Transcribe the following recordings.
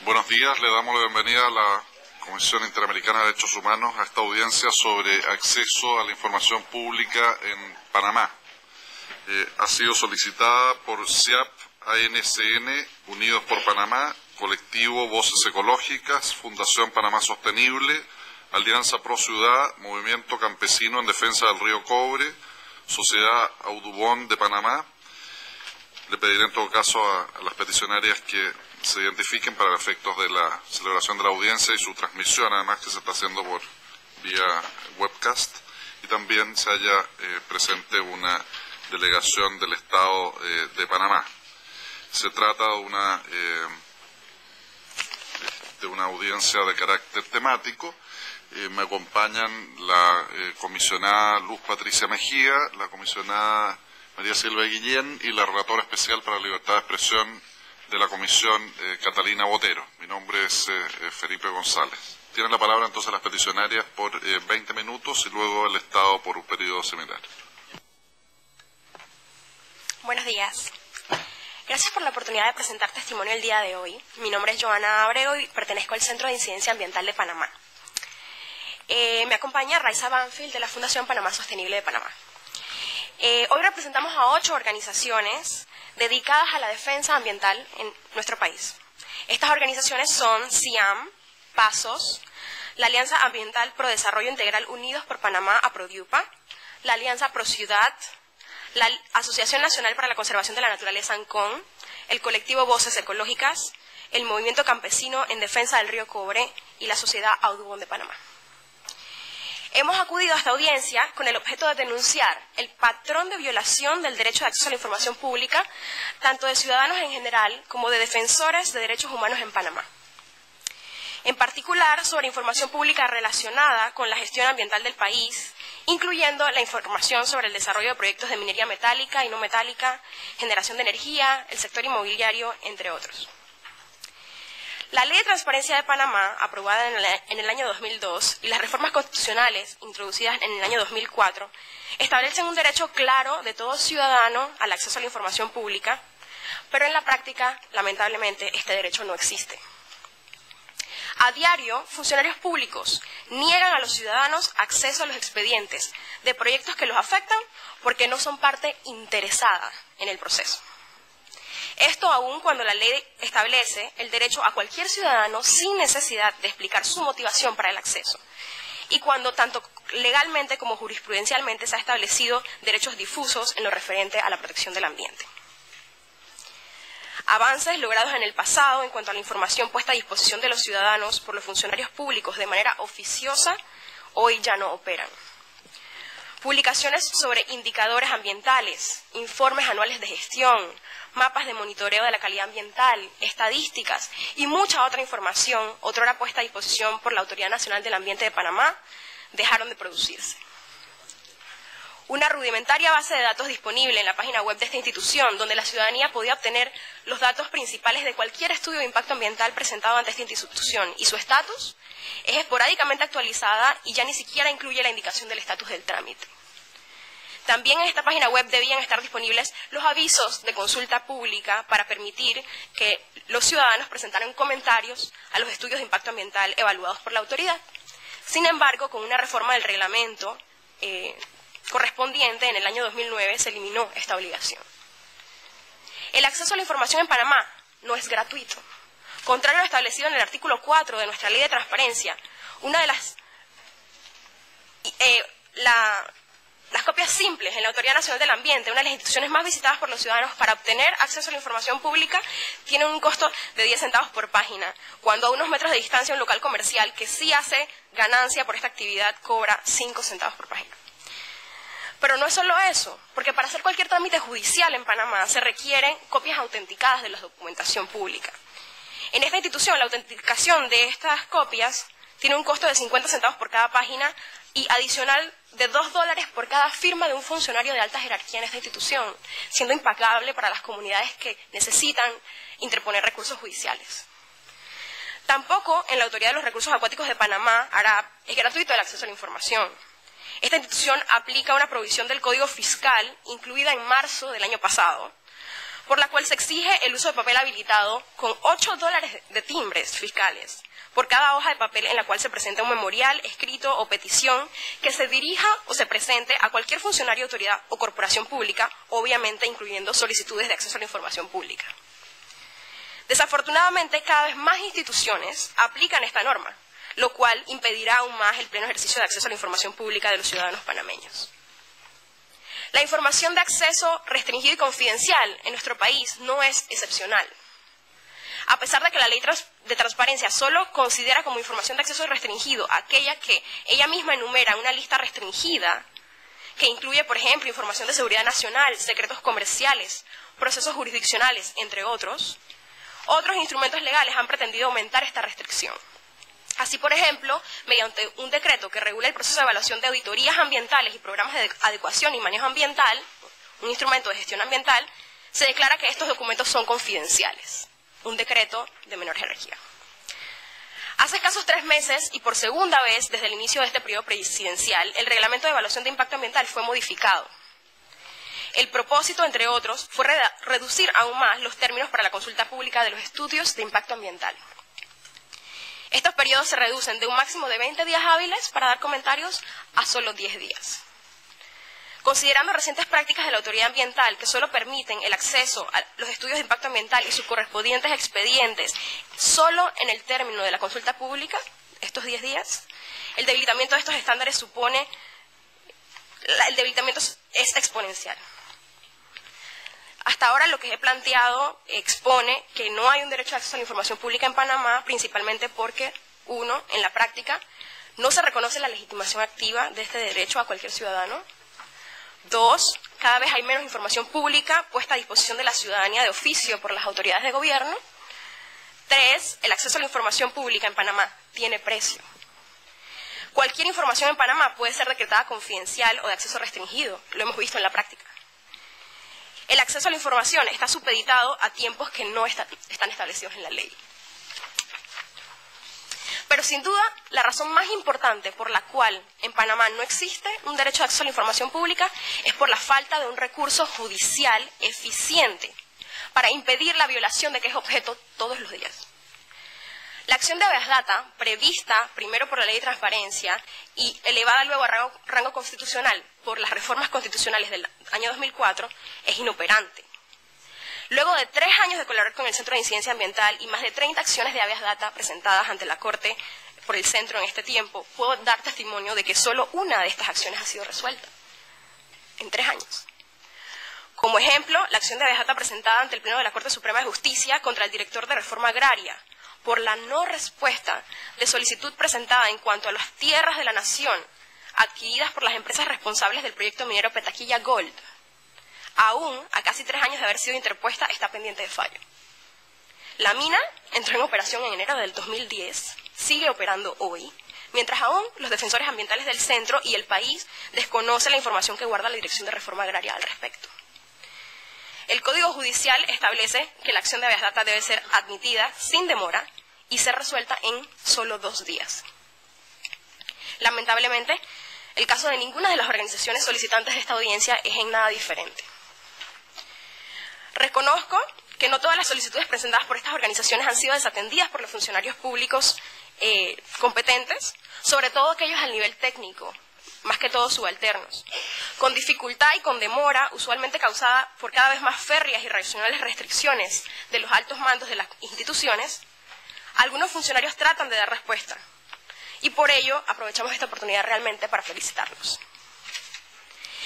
Buenos días, le damos la bienvenida a la Comisión Interamericana de Derechos Humanos a esta audiencia sobre acceso a la información pública en Panamá. Ha sido solicitada por CIAP, ANSN, Unidos por Panamá, Colectivo Voces Ecológicas, Fundación Panamá Sostenible, Alianza Pro Ciudad, Movimiento Campesino en Defensa del Río Cobre, Sociedad Audubon de Panamá. Le pediré en todo caso a las peticionarias que se identifiquen para efectos de la celebración de la audiencia y su transmisión, además que se está haciendo por vía webcast, y también se haya presente una delegación del Estado de Panamá. Se trata de una audiencia de carácter temático. Me acompañan la comisionada Luz Patricia Mejía, la comisionada María Silvia Guillén y la relatora especial para la libertad de expresión de la Comisión, Catalina Botero. Mi nombre es Felipe González. Tienen la palabra entonces las peticionarias por 20 minutos y luego el Estado por un periodo similar. Buenos días. Gracias por la oportunidad de presentar testimonio el día de hoy. Mi nombre es Joana Abrego y pertenezco al Centro de Incidencia Ambiental de Panamá. Me acompaña Raiza Banfield de la Fundación Panamá Sostenible de Panamá. Hoy representamos a 8 organizaciones dedicadas a la defensa ambiental en nuestro país. Estas organizaciones son CIAM, PASOS, la Alianza Ambiental Pro Desarrollo Integral Unidos por Panamá, APRODIUPA, la Alianza Pro Ciudad, la Asociación Nacional para la Conservación de la Naturaleza, ANCON, el Colectivo Voces Ecológicas, el Movimiento Campesino en Defensa del Río Cobre y la Sociedad Audubon de Panamá. Hemos acudido a esta audiencia con el objeto de denunciar el patrón de violación del derecho de acceso a la información pública, tanto de ciudadanos en general como de defensores de derechos humanos en Panamá. En particular, sobre información pública relacionada con la gestión ambiental del país, incluyendo la información sobre el desarrollo de proyectos de minería metálica y no metálica, generación de energía, el sector inmobiliario, entre otros. La Ley de Transparencia de Panamá, aprobada en el año 2002, y las reformas constitucionales introducidas en el año 2004, establecen un derecho claro de todo ciudadano al acceso a la información pública, pero en la práctica, lamentablemente, este derecho no existe. A diario, funcionarios públicos niegan a los ciudadanos acceso a los expedientes de proyectos que los afectan porque no son parte interesada en el proceso. Esto aún cuando la ley establece el derecho a cualquier ciudadano sin necesidad de explicar su motivación para el acceso, y cuando tanto legalmente como jurisprudencialmente se ha establecido derechos difusos en lo referente a la protección del ambiente. Avances logrados en el pasado en cuanto a la información puesta a disposición de los ciudadanos por los funcionarios públicos de manera oficiosa hoy ya no operan. Publicaciones sobre indicadores ambientales, informes anuales de gestión, mapas de monitoreo de la calidad ambiental, estadísticas y mucha otra información, otrora puesta a disposición por la Autoridad Nacional del Ambiente de Panamá, dejaron de producirse. Una rudimentaria base de datos disponible en la página web de esta institución, donde la ciudadanía podía obtener los datos principales de cualquier estudio de impacto ambiental presentado ante esta institución y su estatus, es esporádicamente actualizada y ya ni siquiera incluye la indicación del estatus del trámite. También en esta página web debían estar disponibles los avisos de consulta pública para permitir que los ciudadanos presentaran comentarios a los estudios de impacto ambiental evaluados por la autoridad. Sin embargo, con una reforma del reglamento correspondiente en el año 2009 se eliminó esta obligación. El acceso a la información en Panamá no es gratuito. Contrario a lo establecido en el artículo 4 de nuestra Ley de Transparencia, una de las copias simples en la Autoridad Nacional del Ambiente, una de las instituciones más visitadas por los ciudadanos para obtener acceso a la información pública, tiene un costo de 10 centavos por página, cuando a unos metros de distancia un local comercial que sí hace ganancia por esta actividad cobra 5 centavos por página. Pero no es solo eso, porque para hacer cualquier trámite judicial en Panamá se requieren copias autenticadas de la documentación pública. En esta institución, la autenticación de estas copias tiene un costo de 50 centavos por cada página y adicional de $2 por cada firma de un funcionario de alta jerarquía en esta institución, siendo impagable para las comunidades que necesitan interponer recursos judiciales. Tampoco en la Autoridad de los Recursos Acuáticos de Panamá, ARAP, es gratuito el acceso a la información. Esta institución aplica una provisión del Código Fiscal, incluida en marzo del año pasado, por la cual se exige el uso de papel habilitado con $8 de timbres fiscales por cada hoja de papel en la cual se presenta un memorial, escrito o petición que se dirija o se presente a cualquier funcionario, autoridad o corporación pública, obviamente incluyendo solicitudes de acceso a la información pública. Desafortunadamente, cada vez más instituciones aplican esta norma, lo cual impedirá aún más el pleno ejercicio de acceso a la información pública de los ciudadanos panameños. La información de acceso restringido y confidencial en nuestro país no es excepcional. A pesar de que la ley de transparencia solo considera como información de acceso restringido aquella que ella misma enumera una lista restringida, que incluye, por ejemplo, información de seguridad nacional, secretos comerciales, procesos jurisdiccionales, entre otros instrumentos legales han pretendido aumentar esta restricción. Así, por ejemplo, mediante un decreto que regula el proceso de evaluación de auditorías ambientales y programas de adecuación y manejo ambiental, un instrumento de gestión ambiental, se declara que estos documentos son confidenciales. Un decreto de menor jerarquía. Hace escasos 3 meses, y por segunda vez desde el inicio de este periodo presidencial, el reglamento de evaluación de impacto ambiental fue modificado. El propósito, entre otros, fue reducir aún más los términos para la consulta pública de los estudios de impacto ambiental. Estos periodos se reducen de un máximo de 20 días hábiles para dar comentarios a solo 10 días. Considerando recientes prácticas de la autoridad ambiental que solo permiten el acceso a los estudios de impacto ambiental y sus correspondientes expedientes solo en el término de la consulta pública, estos 10 días, el debilitamiento de estos estándares el debilitamiento es exponencial. Hasta ahora lo que he planteado expone que no hay un derecho de acceso a la información pública en Panamá, principalmente porque, 1, en la práctica, no se reconoce la legitimación activa de este derecho a cualquier ciudadano. 2, cada vez hay menos información pública puesta a disposición de la ciudadanía de oficio por las autoridades de gobierno. 3, el acceso a la información pública en Panamá tiene precio. Cualquier información en Panamá puede ser decretada confidencial o de acceso restringido, lo hemos visto en la práctica. El acceso a la información está supeditado a tiempos que no están establecidos en la ley. Pero sin duda, la razón más importante por la cual en Panamá no existe un derecho de acceso a la información pública es por la falta de un recurso judicial eficiente para impedir la violación de que es objeto todos los días. La acción de habeas data, prevista primero por la Ley de Transparencia y elevada luego a rango constitucional por las reformas constitucionales del año 2004, es inoperante. Luego de 3 años de colaborar con el Centro de Incidencia Ambiental y más de 30 acciones de habeas data presentadas ante la Corte por el Centro en este tiempo, puedo dar testimonio de que solo una de estas acciones ha sido resuelta en 3 años. Como ejemplo, la acción de habeas data presentada ante el Pleno de la Corte Suprema de Justicia contra el director de Reforma Agraria por la no respuesta de solicitud presentada en cuanto a las tierras de la nación adquiridas por las empresas responsables del proyecto minero Petaquilla Gold. Aún, a casi 3 años de haber sido interpuesta, está pendiente de fallo. La mina entró en operación en enero del 2010, sigue operando hoy, mientras aún los defensores ambientales del centro y el país desconocen la información que guarda la Dirección de Reforma Agraria al respecto. El Código Judicial establece que la acción de habeas data debe ser admitida sin demora y ser resuelta en solo 2 días. Lamentablemente, el caso de ninguna de las organizaciones solicitantes de esta audiencia es en nada diferente. Reconozco que no todas las solicitudes presentadas por estas organizaciones han sido desatendidas por los funcionarios públicos competentes, sobre todo aquellos al nivel técnico, más que todo subalternos, con dificultad y con demora, usualmente causada por cada vez más férreas y irracionales restricciones de los altos mandos de las instituciones. Algunos funcionarios tratan de dar respuesta, y por ello aprovechamos esta oportunidad realmente para felicitarlos.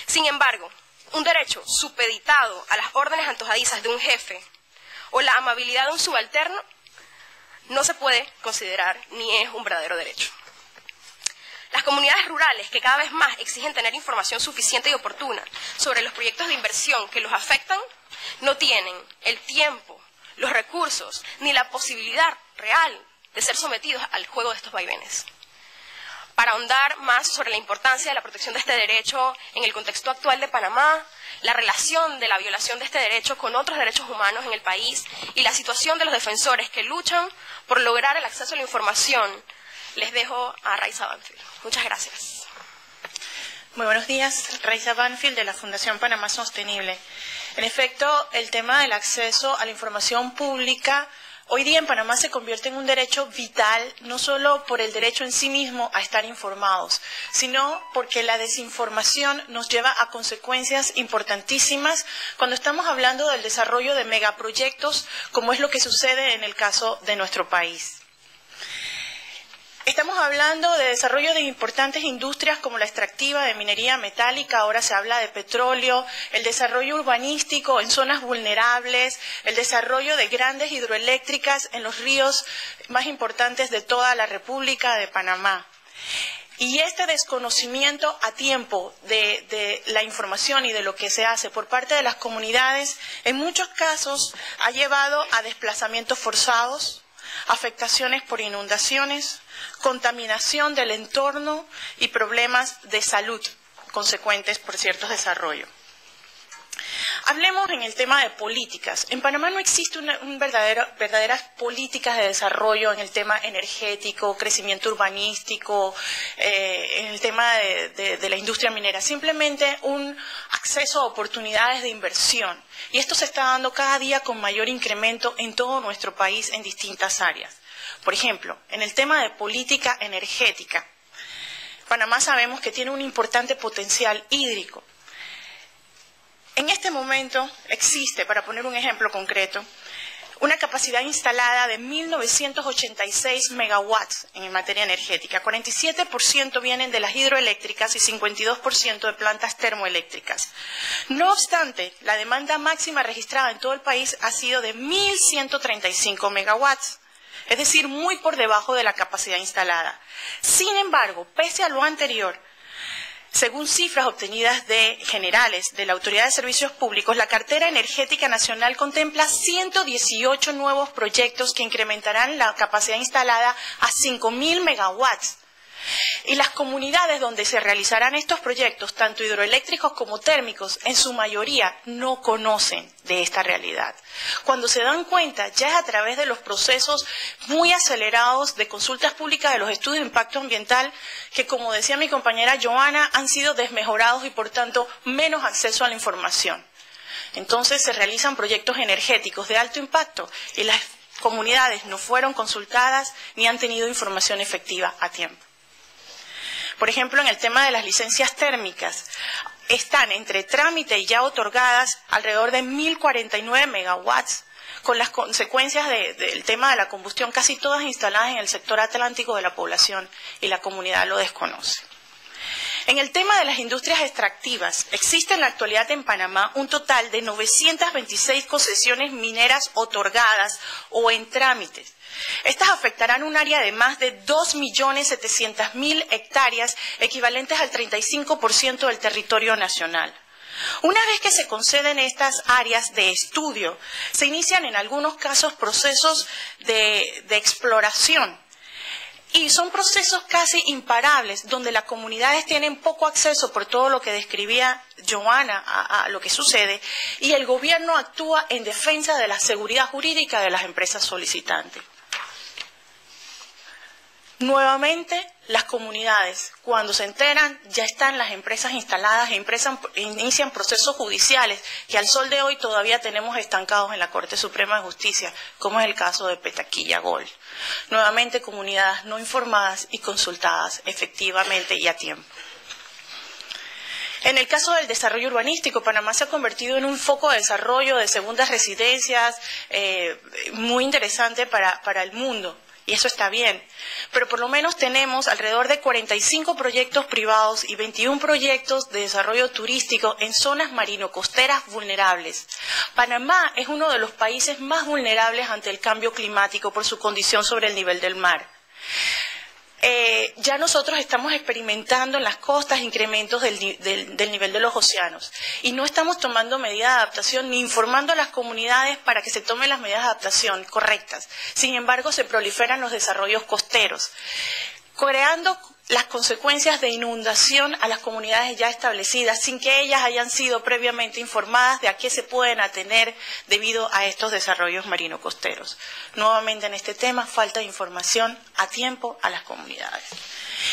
Sin embargo, un derecho supeditado a las órdenes antojadizas de un jefe o la amabilidad de un subalterno no se puede considerar ni es un verdadero derecho. Las comunidades rurales, que cada vez más exigen tener información suficiente y oportuna sobre los proyectos de inversión que los afectan, no tienen el tiempo, los recursos, ni la posibilidad real de ser sometidos al juego de estos vaivenes. Para ahondar más sobre la importancia de la protección de este derecho en el contexto actual de Panamá, la relación de la violación de este derecho con otros derechos humanos en el país y la situación de los defensores que luchan por lograr el acceso a la información, les dejo a Raiza Banfield. Muchas gracias. Muy buenos días, Raiza Banfield de la Fundación Panamá Sostenible. En efecto, el tema del acceso a la información pública hoy día en Panamá se convierte en un derecho vital, no solo por el derecho en sí mismo a estar informados, sino porque la desinformación nos lleva a consecuencias importantísimas cuando estamos hablando del desarrollo de megaproyectos, como es lo que sucede en el caso de nuestro país. Estamos hablando de desarrollo de importantes industrias como la extractiva de minería metálica, ahora se habla de petróleo, el desarrollo urbanístico en zonas vulnerables, el desarrollo de grandes hidroeléctricas en los ríos más importantes de toda la República de Panamá. Y este desconocimiento a tiempo de la información y de lo que se hace por parte de las comunidades, en muchos casos ha llevado a desplazamientos forzados, afectaciones por inundaciones, contaminación del entorno y problemas de salud consecuentes por ciertos desarrollos. Hablemos en el tema de políticas. En Panamá no existe verdaderas políticas de desarrollo en el tema energético, crecimiento urbanístico, en el tema de la industria minera. Simplemente un acceso a oportunidades de inversión. Y esto se está dando cada día con mayor incremento en todo nuestro país en distintas áreas. Por ejemplo, en el tema de política energética, Panamá sabemos que tiene un importante potencial hídrico. En este momento existe, para poner un ejemplo concreto, una capacidad instalada de 1.986 megawatts en materia energética. 47% vienen de las hidroeléctricas y 52% de plantas termoeléctricas. No obstante, la demanda máxima registrada en todo el país ha sido de 1.135 megawatts. Es decir, muy por debajo de la capacidad instalada. Sin embargo, pese a lo anterior, según cifras obtenidas generales de la Autoridad de Servicios Públicos, la cartera energética nacional contempla 118 nuevos proyectos que incrementarán la capacidad instalada a 5.000 megawatts. Y las comunidades donde se realizarán estos proyectos, tanto hidroeléctricos como térmicos, en su mayoría no conocen de esta realidad. Cuando se dan cuenta, ya es a través de los procesos muy acelerados de consultas públicas de los estudios de impacto ambiental, que como decía mi compañera Joana, han sido desmejorados y por tanto menos acceso a la información. Entonces se realizan proyectos energéticos de alto impacto y las comunidades no fueron consultadas ni han tenido información efectiva a tiempo. Por ejemplo, en el tema de las licencias térmicas, están entre trámite y ya otorgadas alrededor de 1.049 megawatts, con las consecuencias del tema de la combustión casi todas instaladas en el sector atlántico de la población y la comunidad lo desconoce. En el tema de las industrias extractivas, existe en la actualidad en Panamá un total de 926 concesiones mineras otorgadas o en trámites. Estas afectarán un área de más de 2.700.000 hectáreas, equivalentes al 35% del territorio nacional. Una vez que se conceden estas áreas de estudio, se inician en algunos casos procesos de exploración. Y son procesos casi imparables, donde las comunidades tienen poco acceso por todo lo que describía Joana a lo que sucede, y el gobierno actúa en defensa de la seguridad jurídica de las empresas solicitantes. Nuevamente, las comunidades, cuando se enteran, ya están las empresas instaladas e inician procesos judiciales que al sol de hoy todavía tenemos estancados en la Corte Suprema de Justicia, como es el caso de Petaquilla Gold. Nuevamente, comunidades no informadas y consultadas efectivamente y a tiempo. En el caso del desarrollo urbanístico, Panamá se ha convertido en un foco de desarrollo de segundas residencias muy interesante para el mundo. Y eso está bien, pero por lo menos tenemos alrededor de 45 proyectos privados y 21 proyectos de desarrollo turístico en zonas marino-costeras vulnerables. Panamá es uno de los países más vulnerables ante el cambio climático por su condición sobre el nivel del mar. Ya nosotros estamos experimentando en las costas incrementos del nivel de los océanos y no estamos tomando medidas de adaptación ni informando a las comunidades para que se tomen las medidas de adaptación correctas. Sin embargo, se proliferan los desarrollos costeros, creando las consecuencias de inundación a las comunidades ya establecidas sin que ellas hayan sido previamente informadas de a qué se pueden atener debido a estos desarrollos marino-costeros. Nuevamente en este tema falta información a tiempo a las comunidades.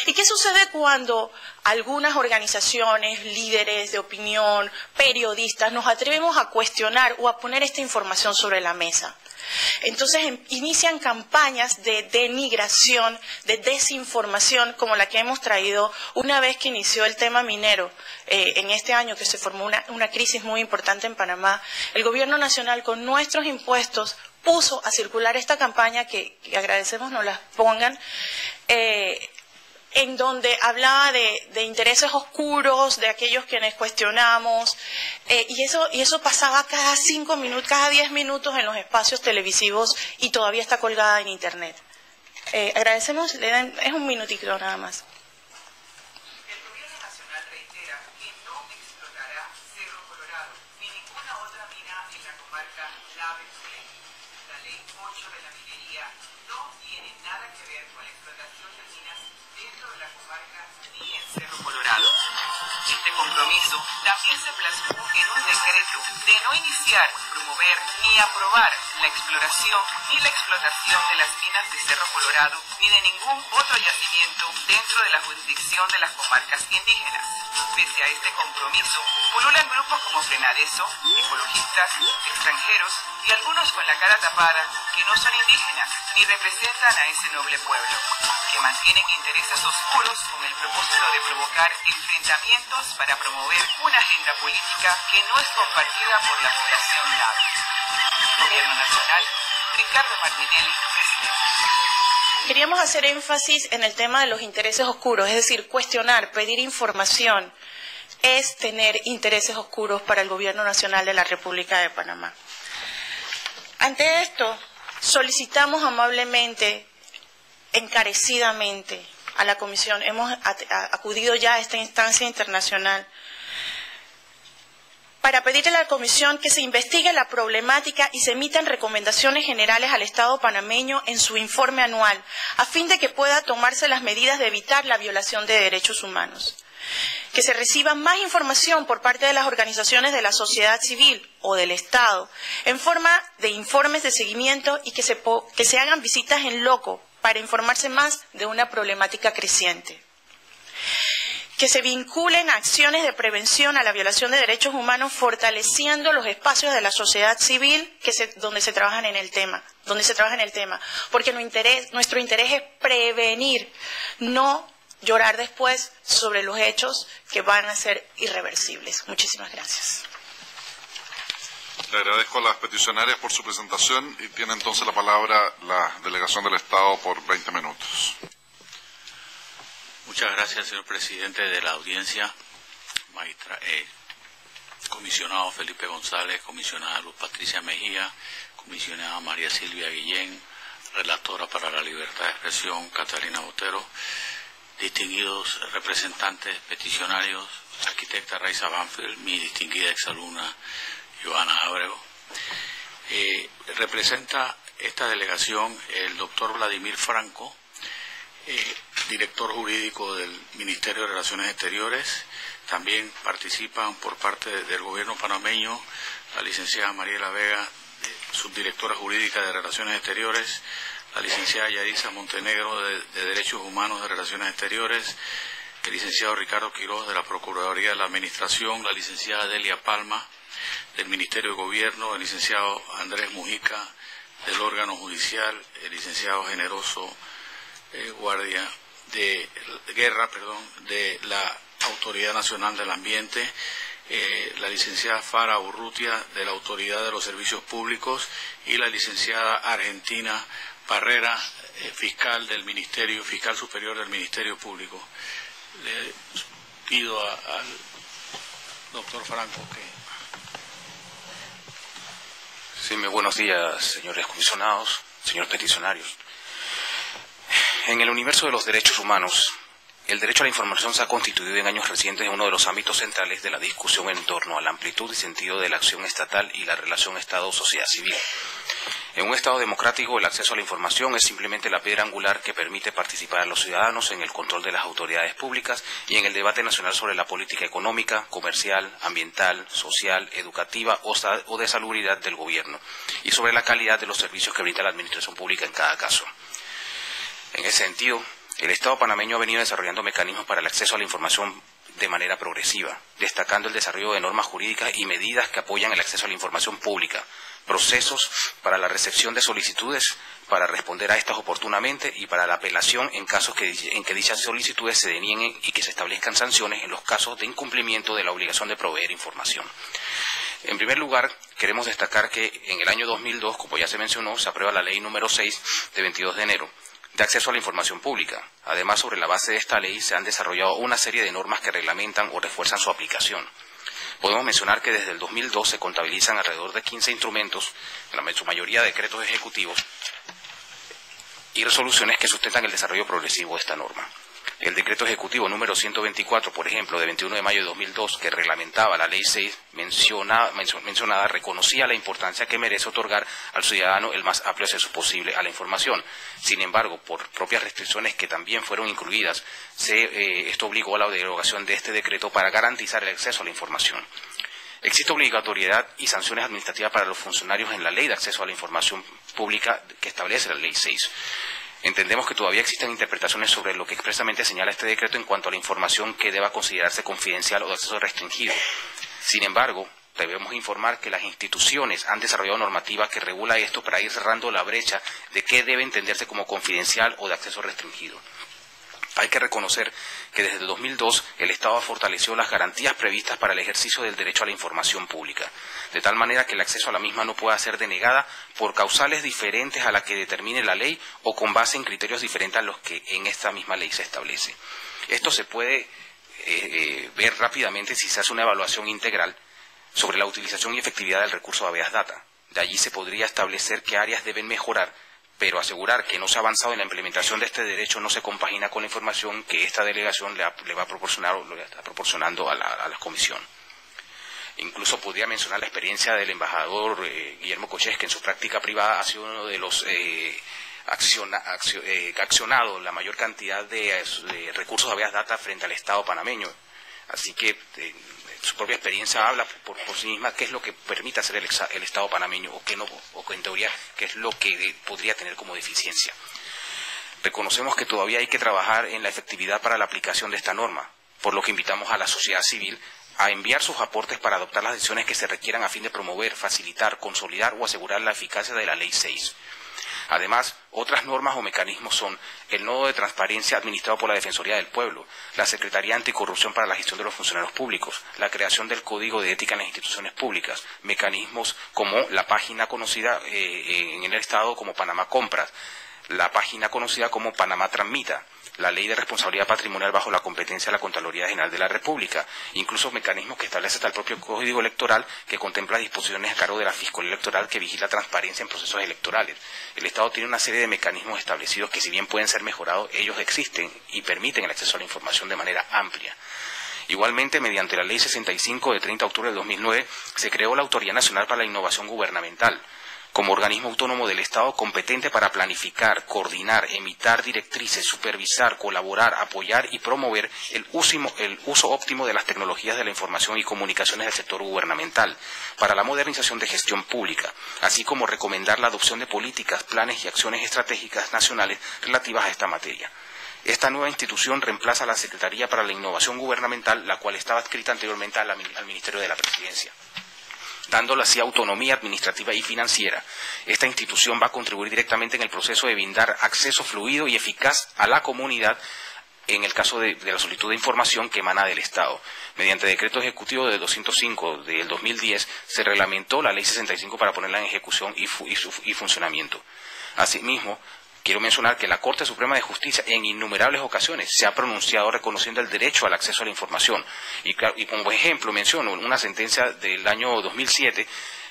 ¿Y qué sucede cuando algunas organizaciones, líderes de opinión, periodistas, nos atrevemos a cuestionar o a poner esta información sobre la mesa? Entonces inician campañas de denigración, de desinformación, como la que hemos traído una vez que inició el tema minero. En este año que se formó una crisis muy importante en Panamá, el gobierno nacional con nuestros impuestos puso a circular esta campaña que agradecemos nos la pongan, en donde hablaba de intereses oscuros, de aquellos quienes cuestionamos, y eso pasaba cada 5 minutos, cada 10 minutos en los espacios televisivos y todavía está colgada en Internet. Agradecemos, es un minutito nada más. El gobierno nacional reitera que no explotará Cerro Colorado ni ninguna otra mina en la comarca Laventure. La ley 8 de la minería no tiene nada que ver con la explotación de minas dentro de la comarca ni en Cerro Colorado. Este compromiso también se plasmó en un decreto de no iniciar, promover ni aprobar la exploración ni la explotación de las minas de Cerro Colorado ni de ningún otro yacimiento dentro de la jurisdicción de las comarcas indígenas. Pese a este compromiso, pululan grupos como Frenadeso, ecologistas, extranjeros y algunos con la cara tapada que no son indígenas ni representan a ese noble pueblo, que mantienen intereses oscuros con el propósito de provocar enfrentamientos para promover una agenda política que no es compartida por la población nave. Gobierno Nacional, Ricardo Martinelli, presidente. Queríamos hacer énfasis en el tema de los intereses oscuros, es decir, cuestionar, pedir información, es tener intereses oscuros para el Gobierno Nacional de la República de Panamá. Ante esto, solicitamos amablemente, encarecidamente a la Comisión, hemos acudido ya a esta instancia internacional, para pedirle a la Comisión que se investigue la problemática y se emitan recomendaciones generales al Estado panameño en su informe anual, a fin de que pueda tomarse las medidas de evitar la violación de derechos humanos. Que se reciba más información por parte de las organizaciones de la sociedad civil o del Estado, en forma de informes de seguimiento y que se hagan visitas en loco para informarse más de una problemática creciente. Que se vinculen a acciones de prevención a la violación de derechos humanos, fortaleciendo los espacios de la sociedad civil donde se trabaja en el tema, porque nuestro interés es prevenir, no llorar después sobre los hechos que van a ser irreversibles. Muchísimas gracias. Le agradezco a las peticionarias por su presentación y tiene entonces la palabra la delegación del Estado por 20 minutos. Muchas gracias, señor presidente de la audiencia, comisionado Felipe González, comisionada Luz Patricia Mejía, comisionada María Silvia Guillén, relatora para la libertad de expresión Catalina Botero, distinguidos representantes peticionarios, arquitecta Raiza Banfield, mi distinguida exalumna Joana Abrego. Representa esta delegación el doctor Vladimir Franco, director jurídico del Ministerio de Relaciones Exteriores. También participan por parte del gobierno panameño la licenciada Mariela Vega, subdirectora jurídica de Relaciones Exteriores, la licenciada Yarisa Montenegro de Derechos Humanos de Relaciones Exteriores, el licenciado Ricardo Quiroz de la Procuraduría de la Administración, la licenciada Delia Palma del Ministerio de Gobierno, el licenciado Andrés Mujica del órgano judicial, el licenciado Generoso Guardia de Guerra, de la Autoridad Nacional del Ambiente, la licenciada Fara Urrutia de la Autoridad de los Servicios Públicos y la licenciada Argentina Parrera, fiscal superior del Ministerio Público. Le pido al doctor Franco que... Sí, muy buenos días, señores comisionados, señores peticionarios. En el universo de los derechos humanos, el derecho a la información se ha constituido en años recientes en uno de los ámbitos centrales de la discusión en torno a la amplitud y sentido de la acción estatal y la relación Estado-sociedad civil. En un Estado democrático, el acceso a la información es simplemente la piedra angular que permite participar a los ciudadanos en el control de las autoridades públicas y en el debate nacional sobre la política económica, comercial, ambiental, social, educativa o de salubridad del gobierno y sobre la calidad de los servicios que brinda la administración pública en cada caso. En ese sentido, el Estado panameño ha venido desarrollando mecanismos para el acceso a la información de manera progresiva, destacando el desarrollo de normas jurídicas y medidas que apoyan el acceso a la información pública, procesos para la recepción de solicitudes, para responder a estas oportunamente y para la apelación en casos en que dichas solicitudes se denieguen y que se establezcan sanciones en los casos de incumplimiento de la obligación de proveer información. En primer lugar, queremos destacar que en el año 2002, como ya se mencionó, se aprueba la ley número 6 de 22 de enero, de acceso a la información pública. Además, sobre la base de esta ley se han desarrollado una serie de normas que reglamentan o refuerzan su aplicación. Podemos mencionar que desde el 2002 se contabilizan alrededor de 15 instrumentos, en su mayoría decretos ejecutivos y resoluciones que sustentan el desarrollo progresivo de esta norma. El decreto ejecutivo número 124, por ejemplo, de 21 de mayo de 2002, que reglamentaba la ley 6 mencionada, reconocía la importancia que merece otorgar al ciudadano el más amplio acceso posible a la información. Sin embargo, por propias restricciones que también fueron incluidas, esto obligó a la derogación de este decreto para garantizar el acceso a la información. Existe obligatoriedad y sanciones administrativas para los funcionarios en la Ley de Acceso a la Información Pública que establece la Ley 6. Entendemos que todavía existen interpretaciones sobre lo que expresamente señala este decreto en cuanto a la información que deba considerarse confidencial o de acceso restringido. Sin embargo, debemos informar que las instituciones han desarrollado normativa que regula esto para ir cerrando la brecha de qué debe entenderse como confidencial o de acceso restringido. Hay que reconocer que desde el 2002 el Estado fortaleció las garantías previstas para el ejercicio del derecho a la información pública, de tal manera que el acceso a la misma no pueda ser denegada por causales diferentes a la que determine la ley o con base en criterios diferentes a los que en esta misma ley se establece. Esto se puede ver rápidamente si se hace una evaluación integral sobre la utilización y efectividad del recurso de habeas data. De allí se podría establecer qué áreas deben mejorar, pero asegurar que no se ha avanzado en la implementación de este derecho no se compagina con la información que esta delegación le va a proporcionar o le está proporcionando a la comisión. Incluso podría mencionar la experiencia del embajador Guillermo Cochés, que en su práctica privada ha sido uno de los accionado la mayor cantidad de recursos de habeas data frente al Estado panameño. Así que su propia experiencia habla por sí misma qué es lo que permite hacer el Estado panameño o qué no, o en teoría qué es lo que podría tener como deficiencia. Reconocemos que todavía hay que trabajar en la efectividad para la aplicación de esta norma, por lo que invitamos a la sociedad civil a enviar sus aportes para adoptar las decisiones que se requieran a fin de promover, facilitar, consolidar o asegurar la eficacia de la Ley 6. Además, otras normas o mecanismos son el nodo de transparencia administrado por la Defensoría del Pueblo, la Secretaría Anticorrupción para la Gestión de los Funcionarios Públicos, la creación del Código de Ética en las Instituciones Públicas, mecanismos como la página conocida en el Estado como Panamá Compras, la página conocida como Panamá Transmita, la Ley de Responsabilidad Patrimonial bajo la competencia de la Contraloría General de la República, incluso mecanismos que establece hasta el propio Código Electoral que contempla disposiciones a cargo de la Fiscalía Electoral que vigila transparencia en procesos electorales. El Estado tiene una serie de mecanismos establecidos que, si bien pueden ser mejorados, ellos existen y permiten el acceso a la información de manera amplia. Igualmente, mediante la Ley 65 de 30 de octubre de 2009, se creó la Autoridad Nacional para la Innovación Gubernamental, como organismo autónomo del Estado competente para planificar, coordinar, emitir directrices, supervisar, colaborar, apoyar y promover el uso óptimo de las tecnologías de la información y comunicaciones del sector gubernamental para la modernización de gestión pública, así como recomendar la adopción de políticas, planes y acciones estratégicas nacionales relativas a esta materia. Esta nueva institución reemplaza a la Secretaría para la Innovación Gubernamental, la cual estaba adscrita anteriormente al Ministerio de la Presidencia, dándole así autonomía administrativa y financiera. Esta institución va a contribuir directamente en el proceso de brindar acceso fluido y eficaz a la comunidad en el caso de la solicitud de información que emana del Estado. Mediante decreto ejecutivo de 205 del 2010 se reglamentó la Ley 65 para ponerla en ejecución y funcionamiento. Asimismo, quiero mencionar que la Corte Suprema de Justicia en innumerables ocasiones se ha pronunciado reconociendo el derecho al acceso a la información. Y como ejemplo menciono una sentencia del año 2007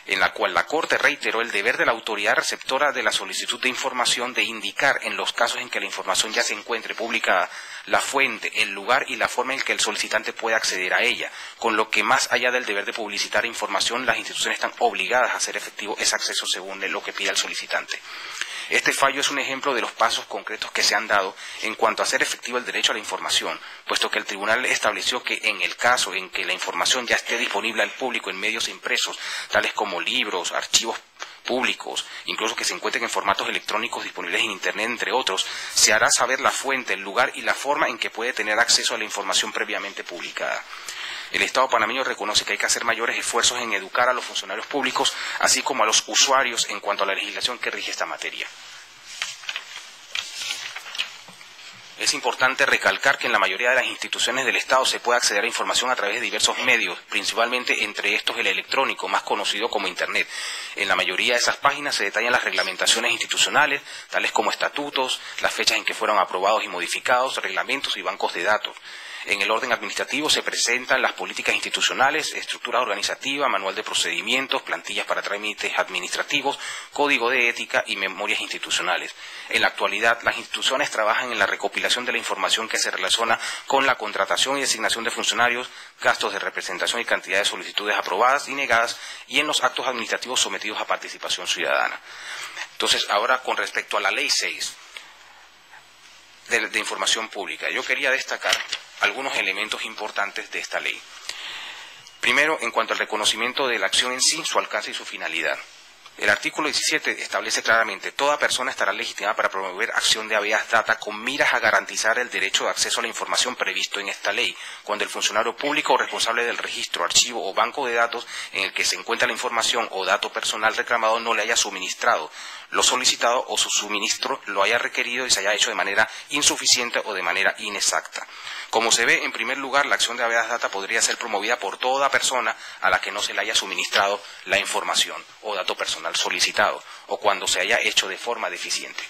en la cual la Corte reiteró el deber de la autoridad receptora de la solicitud de información de indicar en los casos en que la información ya se encuentre publicada la fuente, el lugar y la forma en que el solicitante puede acceder a ella, con lo que más allá del deber de publicitar información, las instituciones están obligadas a hacer efectivo ese acceso según lo que pida el solicitante. Este fallo es un ejemplo de los pasos concretos que se han dado en cuanto a hacer efectivo el derecho a la información, puesto que el tribunal estableció que en el caso en que la información ya esté disponible al público en medios impresos, tales como libros, archivos públicos, incluso que se encuentren en formatos electrónicos disponibles en Internet, entre otros, se hará saber la fuente, el lugar y la forma en que puede tener acceso a la información previamente publicada. El Estado panameño reconoce que hay que hacer mayores esfuerzos en educar a los funcionarios públicos, así como a los usuarios en cuanto a la legislación que rige esta materia. Es importante recalcar que en la mayoría de las instituciones del Estado se puede acceder a información a través de diversos medios, principalmente entre estos el electrónico, más conocido como Internet. En la mayoría de esas páginas se detallan las reglamentaciones institucionales, tales como estatutos, las fechas en que fueron aprobados y modificados, reglamentos y bancos de datos. En el orden administrativo se presentan las políticas institucionales, estructura organizativa, manual de procedimientos, plantillas para trámites administrativos, código de ética y memorias institucionales. En la actualidad, las instituciones trabajan en la recopilación de la información que se relaciona con la contratación y designación de funcionarios, gastos de representación y cantidad de solicitudes aprobadas y negadas, y en los actos administrativos sometidos a participación ciudadana. Entonces, ahora con respecto a la Ley 6 de información pública, yo quería destacar algunos elementos importantes de esta ley. Primero, en cuanto al reconocimiento de la acción en sí, su alcance y su finalidad. El artículo 17 establece claramente: toda persona estará legitimada para promover acción de habeas data con miras a garantizar el derecho de acceso a la información previsto en esta ley, cuando el funcionario público o responsable del registro, archivo o banco de datos en el que se encuentra la información o dato personal reclamado no le haya suministrado lo solicitado o su suministro lo haya requerido y se haya hecho de manera insuficiente o de manera inexacta. Como se ve, en primer lugar, la acción de habeas data podría ser promovida por toda persona a la que no se le haya suministrado la información o dato personal solicitado, o cuando se haya hecho de forma deficiente.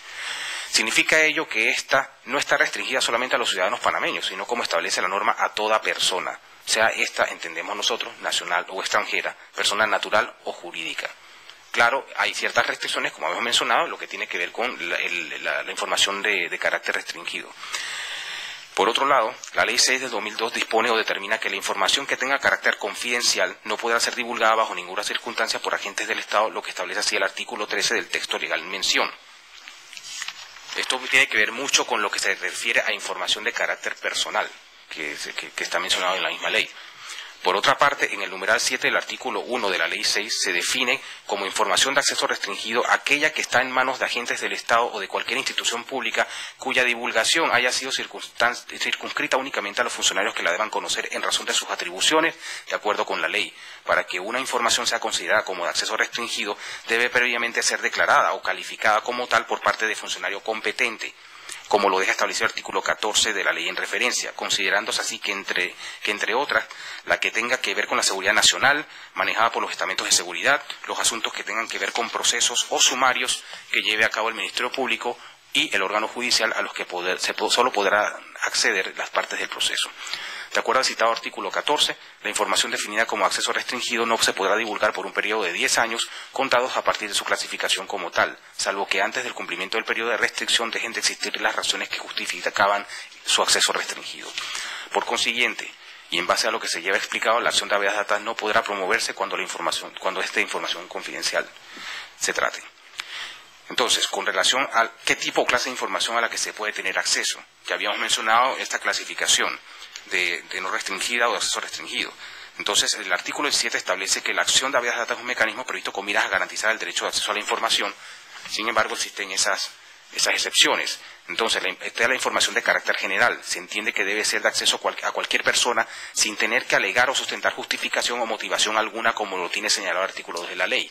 Significa ello que esta no está restringida solamente a los ciudadanos panameños, sino, como establece la norma, a toda persona, sea esta, entendemos nosotros, nacional o extranjera, persona natural o jurídica. Claro, hay ciertas restricciones, como hemos mencionado, lo que tiene que ver con la información de carácter restringido. Por otro lado, la Ley 6 del 2002 dispone o determina que la información que tenga carácter confidencial no podrá ser divulgada bajo ninguna circunstancia por agentes del Estado, lo que establece así el artículo 13 del texto legal en mención. Esto tiene que ver mucho con lo que se refiere a información de carácter personal, que está mencionado en la misma ley. Por otra parte, en el numeral 7 del artículo 1 de la Ley 6 se define como información de acceso restringido aquella que está en manos de agentes del Estado o de cualquier institución pública cuya divulgación haya sido circunscrita únicamente a los funcionarios que la deban conocer en razón de sus atribuciones, de acuerdo con la ley. Para que una información sea considerada como de acceso restringido, debe previamente ser declarada o calificada como tal por parte de funcionario competente, como lo deja establecido el artículo 14 de la ley en referencia, considerándose así que entre otras, la que tenga que ver con la seguridad nacional, manejada por los estamentos de seguridad, los asuntos que tengan que ver con procesos o sumarios que lleve a cabo el Ministerio Público y el órgano judicial a los que solo podrá acceder las partes del proceso. De acuerdo al citado artículo 14, la información definida como acceso restringido no se podrá divulgar por un periodo de 10 años contados a partir de su clasificación como tal, salvo que antes del cumplimiento del periodo de restricción dejen de existir las razones que justificaban su acceso restringido. Por consiguiente, y en base a lo que se lleva explicado, la acción de habeas data no podrá promoverse cuando esta información confidencial se trate. Entonces, con relación a qué tipo o clase de información a la que se puede tener acceso, ya habíamos mencionado esta clasificación de no restringida o de acceso restringido. Entonces, el artículo 17 establece que la acción de habeas data es un mecanismo previsto con miras a garantizar el derecho de acceso a la información. Sin embargo, existen esas excepciones. Entonces, esta es la información de carácter general. Se entiende que debe ser de acceso a cualquier persona sin tener que alegar o sustentar justificación o motivación alguna, como lo tiene señalado el artículo 2 de la ley.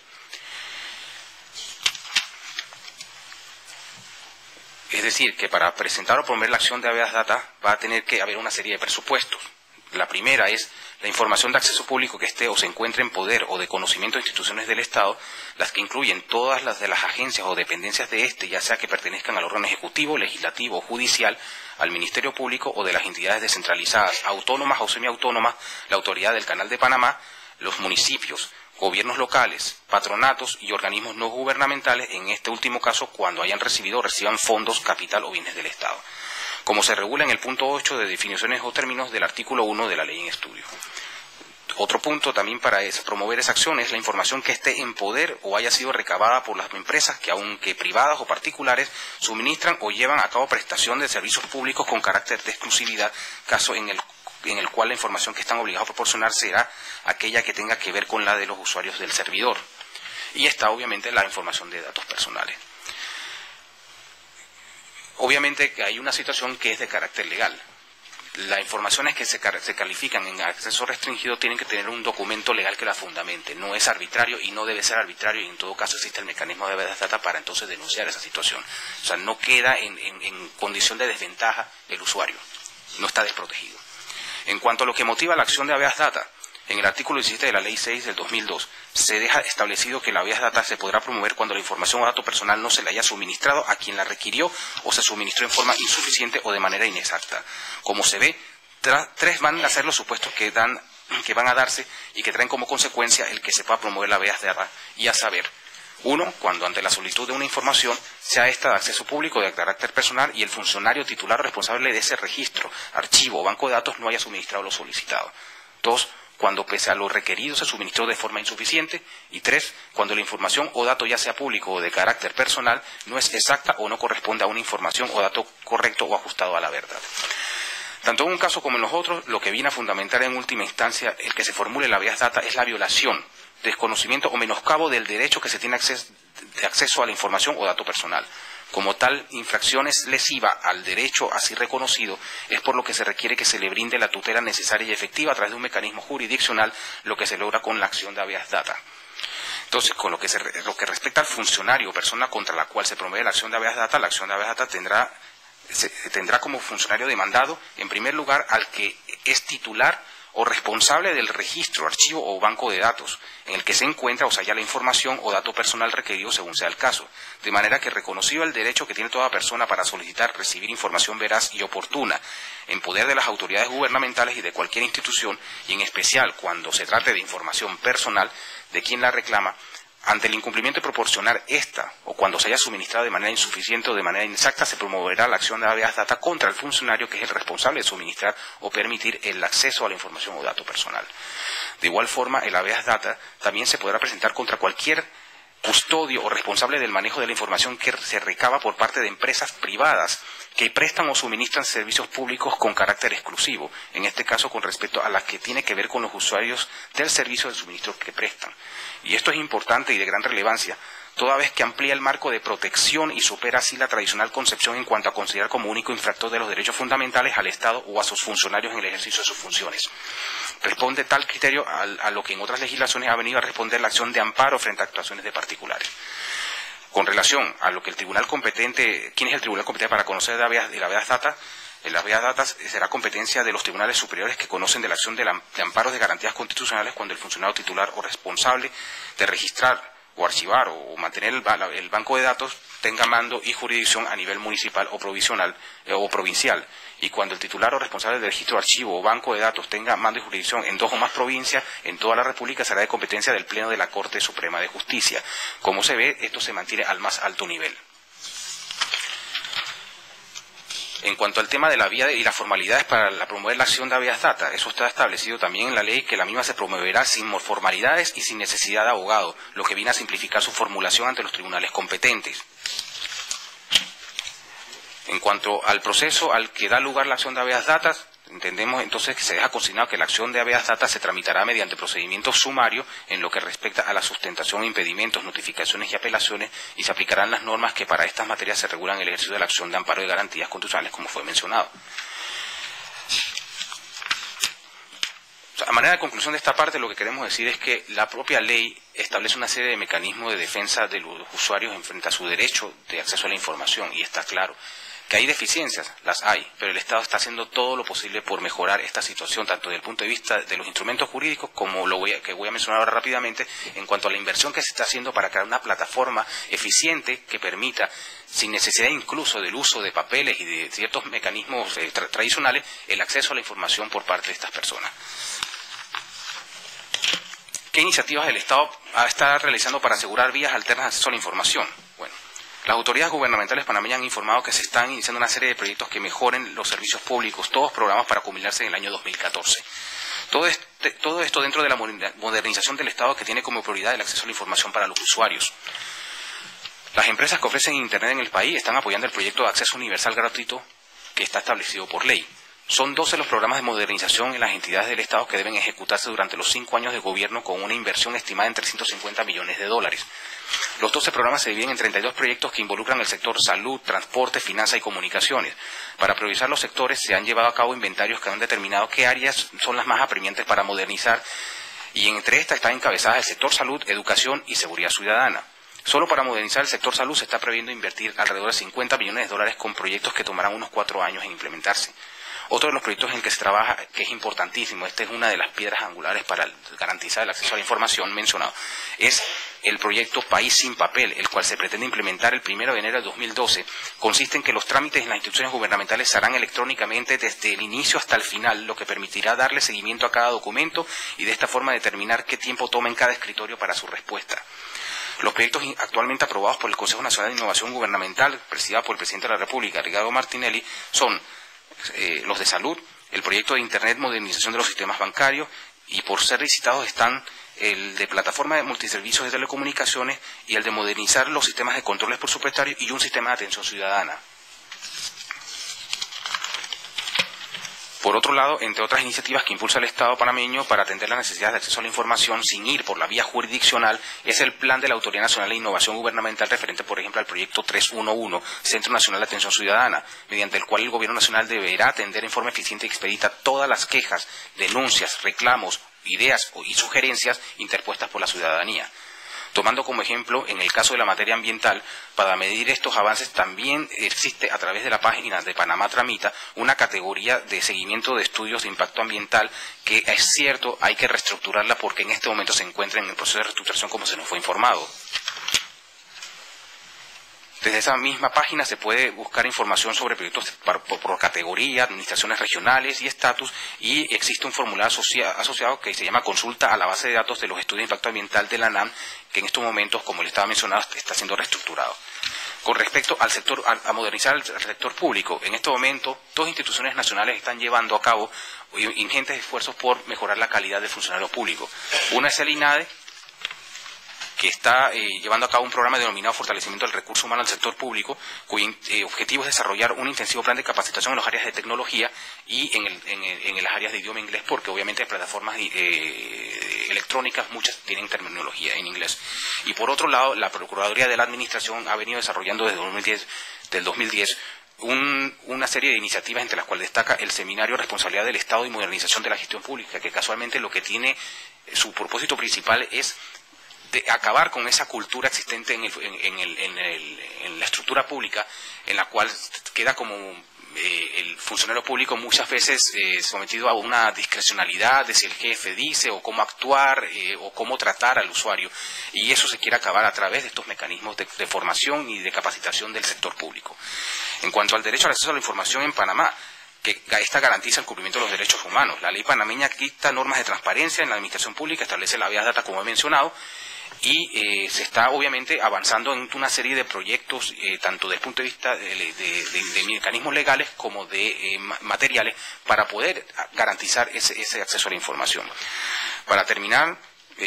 Es decir, que para presentar o promover la acción de habeas data va a tener que haber una serie de presupuestos. La primera es la información de acceso público que esté o se encuentre en poder o de conocimiento de instituciones del Estado, las que incluyen todas las de las agencias o dependencias de este, ya sea que pertenezcan al órgano ejecutivo, legislativo o judicial, al Ministerio Público o de las entidades descentralizadas, autónomas o semiautónomas, la Autoridad del Canal de Panamá, los municipios, gobiernos locales, patronatos y organismos no gubernamentales, en este último caso cuando hayan recibido o reciban fondos, capital o bienes del Estado, como se regula en el punto 8 de definiciones o términos del artículo 1 de la ley en estudio. Otro punto también para promover esa acción es la información que esté en poder o haya sido recabada por las empresas que, aunque privadas o particulares, suministran o llevan a cabo prestación de servicios públicos con carácter de exclusividad, caso en el cual la información que están obligados a proporcionar será aquella que tenga que ver con la de los usuarios del servidor. Y está obviamente la información de datos personales. Obviamente que hay una situación que es de carácter legal. Las informaciones que se califican en acceso restringido tienen que tener un documento legal que la fundamente. No es arbitrario y no debe ser arbitrario, y en todo caso existe el mecanismo de habeas data para entonces denunciar esa situación. O sea, no queda en condición de desventaja el usuario, no está desprotegido. En cuanto a lo que motiva la acción de habeas data, en el artículo 17 de la Ley 6 del 2002 se deja establecido que la habeas data se podrá promover cuando la información o dato personal no se le haya suministrado a quien la requirió o se suministró en forma insuficiente o de manera inexacta. Como se ve, tres van a ser los supuestos que van a darse y que traen como consecuencia el que se pueda promover la habeas data, y a saber: 1. Cuando ante la solicitud de una información, sea esta de acceso público de carácter personal y el funcionario titular o responsable de ese registro, archivo o banco de datos no haya suministrado lo solicitado. 2. Cuando pese a lo requerido se suministró de forma insuficiente. Y 3. Cuando la información o dato, ya sea público o de carácter personal, no es exacta o no corresponde a una información o dato correcto o ajustado a la verdad. Tanto en un caso como en los otros, lo que viene a fundamentar en última instancia el que se formule la habeas data es la violación, desconocimiento o menoscabo del derecho que se tiene acceso a la información o dato personal. Como tal infracción es lesiva al derecho así reconocido, es por lo que se requiere que se le brinde la tutela necesaria y efectiva a través de un mecanismo jurisdiccional, lo que se logra con la acción de habeas data. Entonces, con lo que respecta al funcionario o persona contra la cual se promueve la acción de habeas data, la acción de habeas data tendrá como funcionario demandado, en primer lugar, al que es titular o responsable del registro, archivo o banco de datos en el que se encuentra o se halla la información o dato personal requerido según sea el caso, de manera que, reconocido el derecho que tiene toda persona para solicitar recibir información veraz y oportuna en poder de las autoridades gubernamentales y de cualquier institución, y en especial cuando se trate de información personal de quien la reclama, ante el incumplimiento de proporcionar esta, o cuando se haya suministrado de manera insuficiente o de manera inexacta, se promoverá la acción de habeas data contra el funcionario que es el responsable de suministrar o permitir el acceso a la información o dato personal. De igual forma, el habeas data también se podrá presentar contra cualquier custodio o responsable del manejo de la información que se recaba por parte de empresas privadas que prestan o suministran servicios públicos con carácter exclusivo, en este caso con respecto a las que tiene que ver con los usuarios del servicio de suministro que prestan. Y esto es importante y de gran relevancia, toda vez que amplía el marco de protección y supera así la tradicional concepción en cuanto a considerar como único infractor de los derechos fundamentales al Estado o a sus funcionarios en el ejercicio de sus funciones. Responde tal criterio a lo que en otras legislaciones ha venido a responder la acción de amparo frente a actuaciones de particulares. Con relación a lo que el tribunal competente, ¿quién es el tribunal competente para conocer la habeas data? La habeas data será competencia de los tribunales superiores que conocen de la acción de amparos de garantías constitucionales cuando el funcionario titular o responsable de registrar o archivar o mantener el banco de datos tenga mando y jurisdicción a nivel municipal o provincial, y cuando el titular o responsable del registro, archivo o banco de datos tenga mando y jurisdicción en 2 o más provincias en toda la República, será de competencia del Pleno de la Corte Suprema de Justicia. Como se ve, esto se mantiene al más alto nivel. En cuanto al tema de la vía y las formalidades para promover la acción de habeas data, eso está establecido también en la ley, que la misma se promoverá sin formalidades y sin necesidad de abogado, lo que viene a simplificar su formulación ante los tribunales competentes. En cuanto al proceso al que da lugar la acción de habeas data, entendemos entonces que se deja consignado que la acción de habeas data se tramitará mediante procedimiento sumario en lo que respecta a la sustentación, impedimentos, notificaciones y apelaciones, y se aplicarán las normas que para estas materias se regulan en el ejercicio de la acción de amparo de garantías constitucionales, como fue mencionado. A manera de conclusión de esta parte, lo que queremos decir es que la propia ley establece una serie de mecanismos de defensa de los usuarios en frente a su derecho de acceso a la información, y está claro. Que hay deficiencias, las hay, pero el Estado está haciendo todo lo posible por mejorar esta situación, tanto desde el punto de vista de los instrumentos jurídicos, como que voy a mencionar ahora rápidamente, en cuanto a la inversión que se está haciendo para crear una plataforma eficiente que permita, sin necesidad incluso del uso de papeles y de ciertos mecanismos tradicionales, el acceso a la información por parte de estas personas. ¿Qué iniciativas el Estado está realizando para asegurar vías alternas de acceso a la información? Bueno, las autoridades gubernamentales panameñas han informado que se están iniciando una serie de proyectos que mejoren los servicios públicos, todos programas para culminarse en el año 2014. Todo esto dentro de la modernización del Estado, que tiene como prioridad el acceso a la información para los usuarios. Las empresas que ofrecen Internet en el país están apoyando el proyecto de acceso universal gratuito que está establecido por ley. Son 12 los programas de modernización en las entidades del Estado que deben ejecutarse durante los 5 años de gobierno, con una inversión estimada en $350 millones. Los 12 programas se dividen en 32 proyectos que involucran el sector salud, transporte, finanzas y comunicaciones. Para priorizar los sectores se han llevado a cabo inventarios que han determinado qué áreas son las más apremiantes para modernizar, y entre estas están encabezadas el sector salud, educación y seguridad ciudadana. Solo para modernizar el sector salud se está previendo invertir alrededor de $50 millones con proyectos que tomarán unos 4 años en implementarse. Otro de los proyectos en que se trabaja, que es importantísimo, esta es una de las piedras angulares para garantizar el acceso a la información mencionado, es el proyecto País sin Papel, el cual se pretende implementar el 1 de enero de 2012. Consiste en que los trámites en las instituciones gubernamentales se harán electrónicamente desde el inicio hasta el final, lo que permitirá darle seguimiento a cada documento y de esta forma determinar qué tiempo toma en cada escritorio para su respuesta. Los proyectos actualmente aprobados por el Consejo Nacional de Innovación Gubernamental, presidida por el presidente de la República, Ricardo Martinelli, son los de salud, el proyecto de Internet, modernización de los sistemas bancarios, y por ser licitados están el de plataforma de multiservicios de telecomunicaciones y el de modernizar los sistemas de controles presupuestarios y un sistema de atención ciudadana. Por otro lado, entre otras iniciativas que impulsa el Estado panameño para atender las necesidades de acceso a la información sin ir por la vía jurisdiccional, es el plan de la Autoridad Nacional de Innovación Gubernamental referente, por ejemplo, al proyecto 311, Centro Nacional de Atención Ciudadana, mediante el cual el Gobierno Nacional deberá atender en forma eficiente y expedita todas las quejas, denuncias, reclamos, ideas y sugerencias interpuestas por la ciudadanía. Tomando como ejemplo, en el caso de la materia ambiental, para medir estos avances también existe a través de la página de Panamá Tramita una categoría de seguimiento de estudios de impacto ambiental que, es cierto, hay que reestructurarla porque en este momento se encuentra en el proceso de reestructuración, como se nos fue informado. Desde esa misma página se puede buscar información sobre proyectos por categoría, administraciones regionales y estatus, y existe un formulario asociado que se llama Consulta a la base de datos de los estudios de impacto ambiental de la ANAM, que en estos momentos, como le estaba mencionando, está siendo reestructurado. Con respecto al sector, a modernizar el sector público, en este momento 2 instituciones nacionales están llevando a cabo ingentes esfuerzos por mejorar la calidad del funcionario público. Una es el INADE, que está llevando a cabo un programa denominado Fortalecimiento del Recurso Humano al Sector Público, cuyo objetivo es desarrollar un intensivo plan de capacitación en las áreas de tecnología y en las áreas de idioma inglés, porque obviamente las plataformas electrónicas muchas tienen terminología en inglés. Y por otro lado, la Procuraduría de la Administración ha venido desarrollando desde el 2010 una serie de iniciativas, entre las cuales destaca el Seminario Responsabilidad del Estado y Modernización de la Gestión Pública, que casualmente lo que tiene, su propósito principal es de acabar con esa cultura existente en la estructura pública, en la cual queda como el funcionario público muchas veces sometido a una discrecionalidad de si el jefe dice, o cómo actuar, o cómo tratar al usuario, y eso se quiere acabar a través de estos mecanismos de formación y de capacitación del sector público. En cuanto al derecho al acceso a la información en Panamá, que esta garantiza el cumplimiento de los derechos humanos. La ley panameña dicta normas de transparencia en la administración pública, establece la vía data, como he mencionado, y se está obviamente avanzando en una serie de proyectos, tanto desde el punto de vista de mecanismos legales como de materiales, para poder garantizar ese acceso a la información. Para terminar,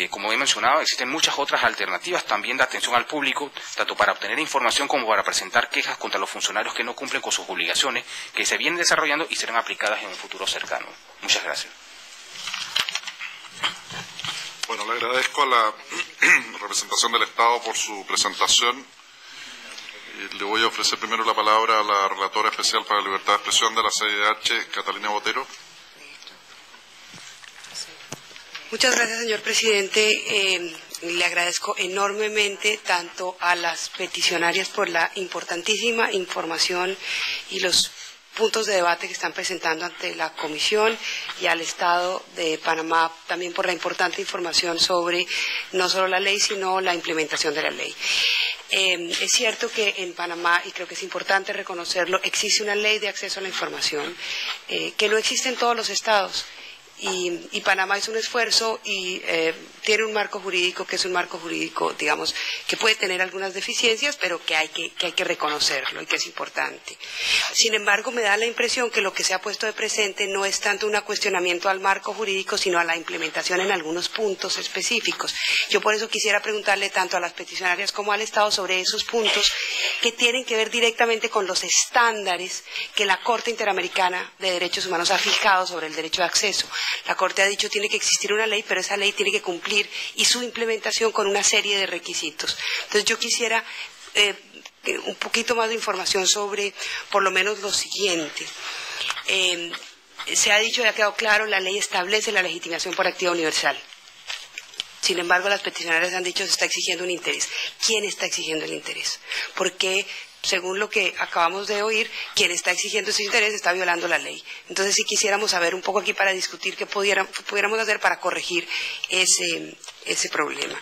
como he mencionado, existen muchas otras alternativas también de atención al público, tanto para obtener información como para presentar quejas contra los funcionarios que no cumplen con sus obligaciones, que se vienen desarrollando y serán aplicadas en un futuro cercano. Muchas gracias. Bueno, le agradezco a la representación del Estado por su presentación. Le voy a ofrecer primero la palabra a la relatora especial para la libertad de expresión de la CIDH, Catalina Botero. Muchas gracias, señor presidente. Le agradezco enormemente tanto a las peticionarias por la importantísima información y los puntos de debate que están presentando ante la Comisión, y al Estado de Panamá también por la importante información sobre no solo la ley, sino la implementación de la ley. Es cierto que en Panamá, y creo que es importante reconocerlo, existe una ley de acceso a la información que no existe en todos los estados. y Panamá hizo un esfuerzo y tiene un marco jurídico que es un marco jurídico, digamos, que puede tener algunas deficiencias, pero que hay que reconocerlo y que es importante. Sin embargo, me da la impresión que lo que se ha puesto de presente no es tanto un cuestionamiento al marco jurídico, sino a la implementación en algunos puntos específicos. Yo por eso quisiera preguntarle tanto a las peticionarias como al Estado sobre esos puntos que tienen que ver directamente con los estándares que la Corte Interamericana de Derechos Humanos ha fijado sobre el derecho de acceso. La Corte ha dicho tiene que existir una ley, pero esa ley tiene que cumplir y su implementación con una serie de requisitos. Entonces yo quisiera un poquito más de información sobre por lo menos lo siguiente. Se ha dicho y ha quedado claro, la ley establece la legitimación por activa universal. Sin embargo, las peticionarias han dicho que se está exigiendo un interés. ¿Quién está exigiendo el interés? Porque, según lo que acabamos de oír, quien está exigiendo ese interés está violando la ley. Entonces, si quisiéramos saber un poco aquí para discutir qué pudiéramos hacer para corregir ese problema.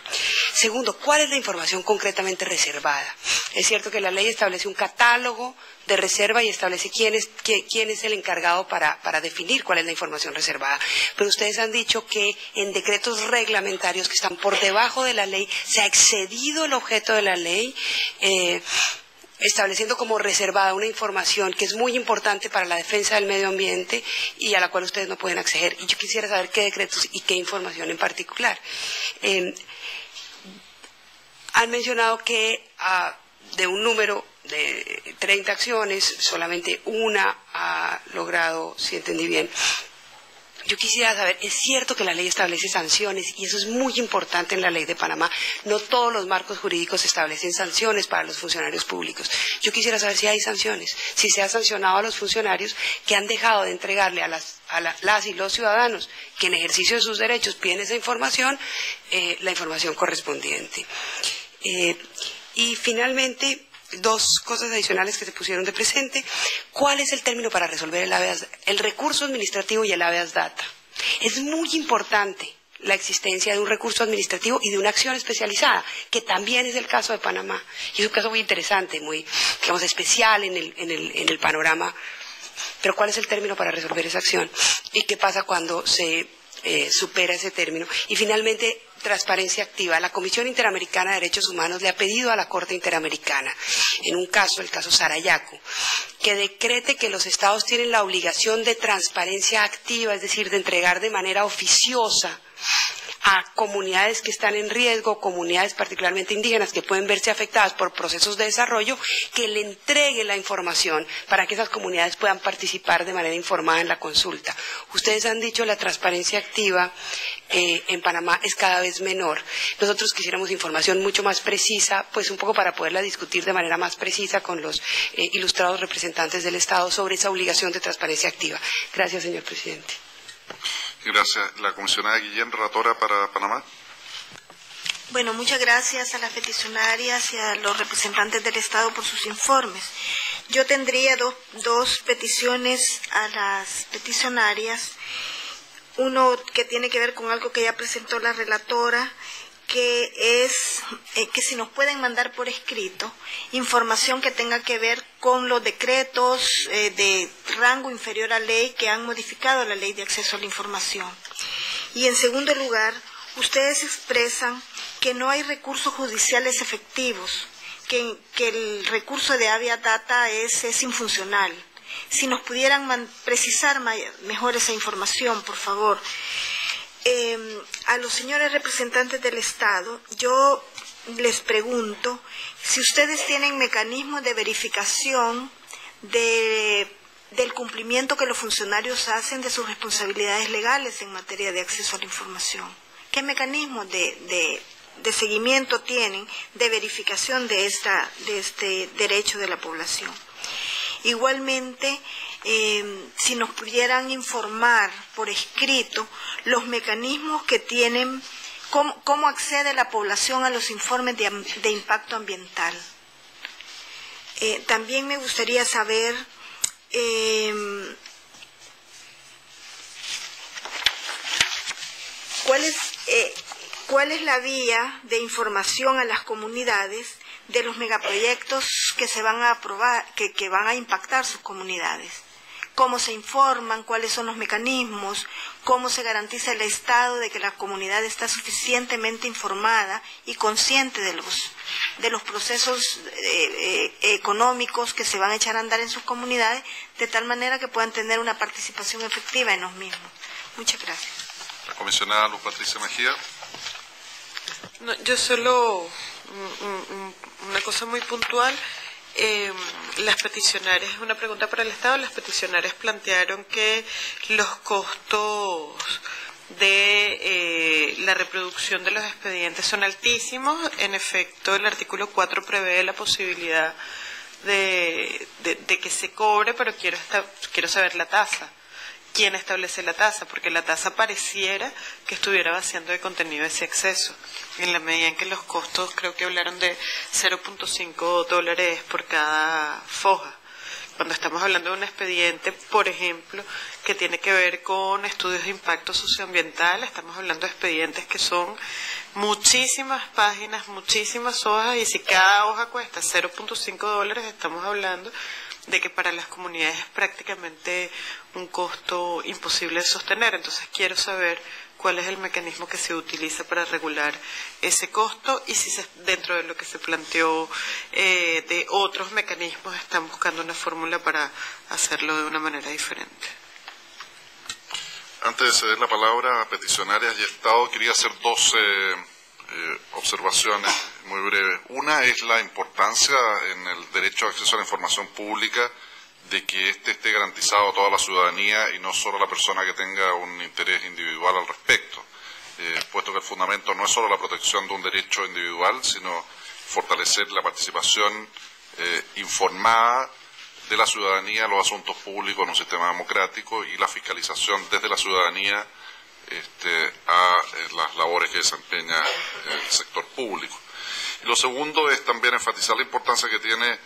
Segundo, ¿cuál es la información concretamente reservada? Es cierto que la ley establece un catálogo de reserva y establece quién es el encargado para definir cuál es la información reservada. Pero ustedes han dicho que en decretos reglamentarios que están por debajo de la ley se ha excedido el objeto de la ley, estableciendo como reservada una información que es muy importante para la defensa del medio ambiente y a la cual ustedes no pueden acceder. Y yo quisiera saber qué decretos y qué información en particular. Han mencionado que de un número de 30 acciones, solamente una ha logrado, si entendí bien. Yo quisiera saber, es cierto que la ley establece sanciones y eso es muy importante en la ley de Panamá. No todos los marcos jurídicos establecen sanciones para los funcionarios públicos. Yo quisiera saber si hay sanciones, si se ha sancionado a los funcionarios que han dejado de entregarle a las y los ciudadanos que en ejercicio de sus derechos piden esa información, la información correspondiente. Y finalmente, dos cosas adicionales que se pusieron de presente. ¿Cuál es el término para resolver el recurso administrativo y el habeas data? Es muy importante la existencia de un recurso administrativo y de una acción especializada, que también es el caso de Panamá. Y es un caso muy interesante, muy, digamos, especial en el panorama. Pero ¿cuál es el término para resolver esa acción? ¿Y qué pasa cuando se supera ese término? Y finalmente, transparencia activa. La Comisión Interamericana de Derechos Humanos le ha pedido a la Corte Interamericana, en un caso, el caso Sarayaku, que decrete que los estados tienen la obligación de transparencia activa, es decir, de entregar de manera oficiosa a comunidades que están en riesgo, comunidades particularmente indígenas que pueden verse afectadas por procesos de desarrollo, que le entregue la información para que esas comunidades puedan participar de manera informada en la consulta. Ustedes han dicho la transparencia activa en Panamá es cada vez menor. Nosotros quisiéramos información mucho más precisa, pues un poco para poderla discutir de manera más precisa con los ilustrados representantes del Estado sobre esa obligación de transparencia activa. Gracias, señor presidente. Gracias. La comisionada Guillén, relatora para Panamá. Bueno, muchas gracias a las peticionarias y a los representantes del Estado por sus informes. Yo tendría dos peticiones a las peticionarias. Uno que tiene que ver con algo que ya presentó la relatora, que es que si nos pueden mandar por escrito información que tenga que ver con los decretos de rango inferior a ley que han modificado la ley de acceso a la información. Y en segundo lugar, ustedes expresan que no hay recursos judiciales efectivos, que el recurso de habeas data es infuncional. Si nos pudieran precisar mejor esa información, por favor. A los señores representantes del Estado, yo les pregunto si ustedes tienen mecanismos de verificación del cumplimiento que los funcionarios hacen de sus responsabilidades legales en materia de acceso a la información. ¿Qué mecanismos de seguimiento tienen de verificación de este derecho de la población? Igualmente, si nos pudieran informar por escrito los mecanismos que tienen, cómo accede la población a los informes de impacto ambiental. También me gustaría saber cuál es la vía de información a las comunidades de los megaproyectos que se van a aprobar, que van a impactar sus comunidades. cómo se informan, cuáles son los mecanismos, cómo se garantiza el Estado de que la comunidad está suficientemente informada y consciente de los procesos económicos que se van a echar a andar en sus comunidades, de tal manera que puedan tener una participación efectiva en los mismos. Muchas gracias. La comisionada Luz Patricia Mejía. No, yo solo una cosa muy puntual. Las peticionarias, una pregunta para el Estado, las peticionarias plantearon que los costos de la reproducción de los expedientes son altísimos. En efecto, el artículo 4 prevé la posibilidad de que se cobre, pero quiero saber la tasa. ¿Quién establece la tasa? Porque la tasa pareciera que estuviera vaciando de contenido ese acceso, en la medida en que los costos, creo que hablaron de $0.5 por cada foja. Cuando estamos hablando de un expediente, por ejemplo, que tiene que ver con estudios de impacto socioambiental, estamos hablando de expedientes que son muchísimas páginas, muchísimas hojas, y si cada hoja cuesta $0.5, estamos hablando de que para las comunidades es prácticamente un costo imposible de sostener. Entonces quiero saber cuál es el mecanismo que se utiliza para regular ese costo y si dentro de lo que se planteó de otros mecanismos están buscando una fórmula para hacerlo de una manera diferente. Antes de ceder la palabra a peticionarias y Estado, quería hacer dos observaciones muy breves. Una es la importancia en el derecho de acceso a la información pública de que éste esté garantizado a toda la ciudadanía y no solo a la persona que tenga un interés individual al respecto, puesto que el fundamento no es solo la protección de un derecho individual, sino fortalecer la participación informada de la ciudadanía en los asuntos públicos en un sistema democrático y la fiscalización desde la ciudadanía a las labores que desempeña el sector público. Y lo segundo es también enfatizar la importancia que tiene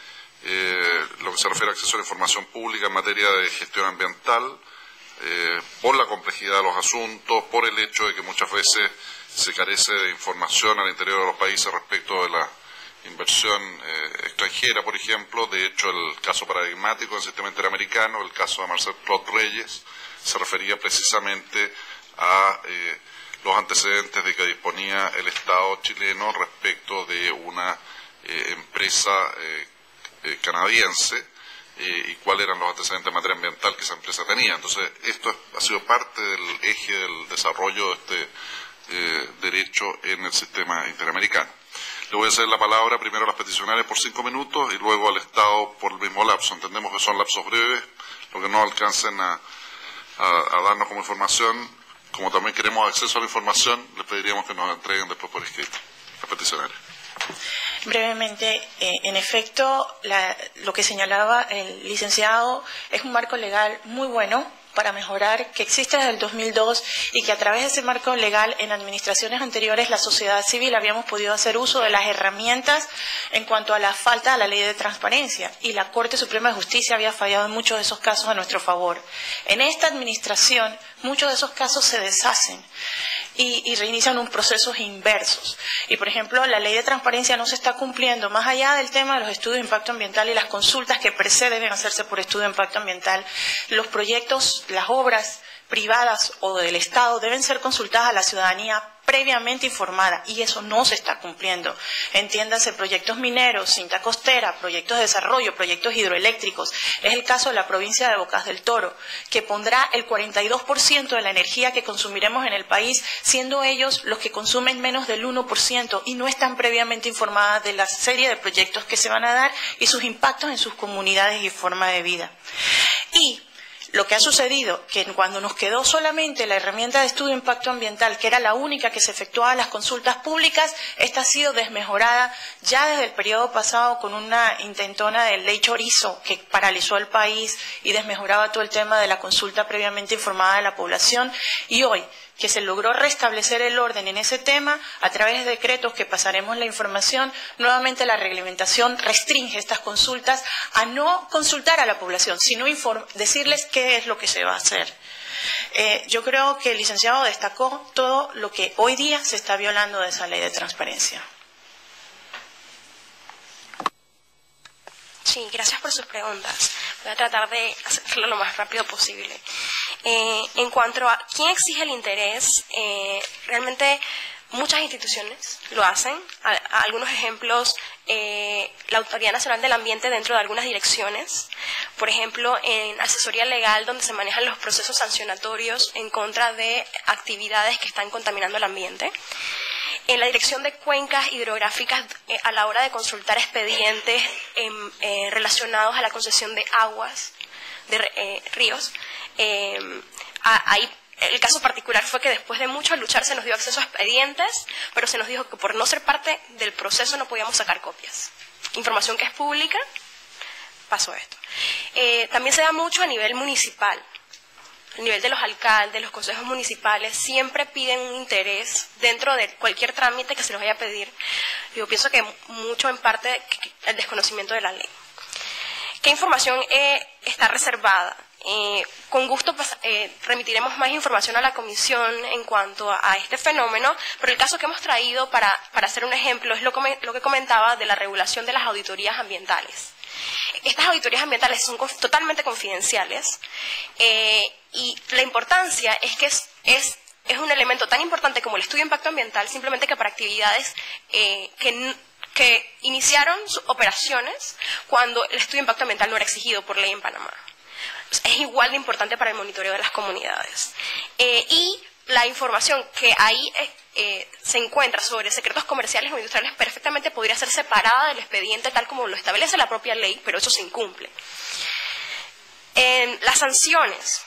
lo que se refiere a acceso a la información pública en materia de gestión ambiental, por la complejidad de los asuntos, por el hecho de que muchas veces se carece de información al interior de los países respecto de la inversión extranjera, por ejemplo. De hecho, el caso paradigmático del sistema interamericano, el caso de Marcel Clot Reyes, se refería precisamente a los antecedentes de que disponía el Estado chileno respecto de una empresa canadiense y cuáles eran los antecedentes en materia ambiental que esa empresa tenía. Entonces, esto ha sido parte del eje del desarrollo de este derecho en el sistema interamericano. Le voy a hacer la palabra primero a las peticionarias por 5 minutos y luego al Estado por el mismo lapso. Entendemos que son lapsos breves, lo que no alcancen a darnos como información. Como también queremos acceso a la información, les pediríamos que nos entreguen después por escrito las peticionarias. Brevemente, en efecto, lo que señalaba el licenciado es un marco legal muy bueno para mejorar, que existe desde el 2002 y que a través de ese marco legal en administraciones anteriores la sociedad civil habíamos podido hacer uso de las herramientas en cuanto a la falta de la ley de transparencia, y la Corte Suprema de Justicia había fallado en muchos de esos casos a nuestro favor. En esta administración muchos de esos casos se deshacen y reinician un procesos inversos. Y, por ejemplo, la ley de transparencia no se está cumpliendo, más allá del tema de los estudios de impacto ambiental y las consultas que per se deben hacerse por estudio de impacto ambiental. Los proyectos, las obras privadas o del Estado deben ser consultadas a la ciudadanía previamente informada, y eso no se está cumpliendo. Entiéndase, proyectos mineros, cinta costera, proyectos de desarrollo, proyectos hidroeléctricos. Es el caso de la provincia de Bocas del Toro, que pondrá el 42% de la energía que consumiremos en el país, siendo ellos los que consumen menos del 1% y no están previamente informadas de la serie de proyectos que se van a dar y sus impactos en sus comunidades y forma de vida. Y lo que ha sucedido, que cuando nos quedó solamente la herramienta de estudio de impacto ambiental, que era la única que se efectuaba en las consultas públicas, esta ha sido desmejorada ya desde el periodo pasado con una intentona de ley chorizo que paralizó el país y desmejoraba todo el tema de la consulta previamente informada de la población. Y hoy, que se logró restablecer el orden en ese tema, a través de decretos que pasaremos la información, nuevamente la reglamentación restringe estas consultas a no consultar a la población, sino decirles qué es lo que se va a hacer. Yo creo que el licenciado destacó todo lo que hoy día se está violando de esa ley de transparencia. Sí, gracias por sus preguntas. Voy a tratar de hacerlo lo más rápido posible. En cuanto a quién exige el interés, realmente muchas instituciones lo hacen. Algunos ejemplos, la Autoridad Nacional del Ambiente dentro de algunas direcciones. Por ejemplo, en asesoría legal, donde se manejan los procesos sancionatorios en contra de actividades que están contaminando el ambiente. En la Dirección de Cuencas Hidrográficas, a la hora de consultar expedientes relacionados a la concesión de aguas, de ríos, ahí el caso particular fue que después de mucho luchar se nos dio acceso a expedientes, pero se nos dijo que por no ser parte del proceso no podíamos sacar copias. Información que es pública, pasó esto. También se da mucho a nivel municipal. A nivel de los alcaldes, los consejos municipales, siempre piden un interés dentro de cualquier trámite que se les vaya a pedir. Yo pienso que mucho en parte el desconocimiento de la ley. ¿Qué información está reservada? Con gusto remitiremos más información a la comisión en cuanto a este fenómeno, pero el caso que hemos traído para hacer un ejemplo es lo que comentaba de la regulación de las auditorías ambientales. Estas auditorías ambientales son totalmente confidenciales y la importancia es que es un elemento tan importante como el estudio de impacto ambiental, simplemente que para actividades que iniciaron sus operaciones cuando el estudio de impacto ambiental no era exigido por ley en Panamá. Es igual de importante para el monitoreo de las comunidades. Y la información que ahí se encuentra sobre secretos comerciales o industriales perfectamente podría ser separada del expediente tal como lo establece la propia ley, pero eso se incumple. Las sanciones.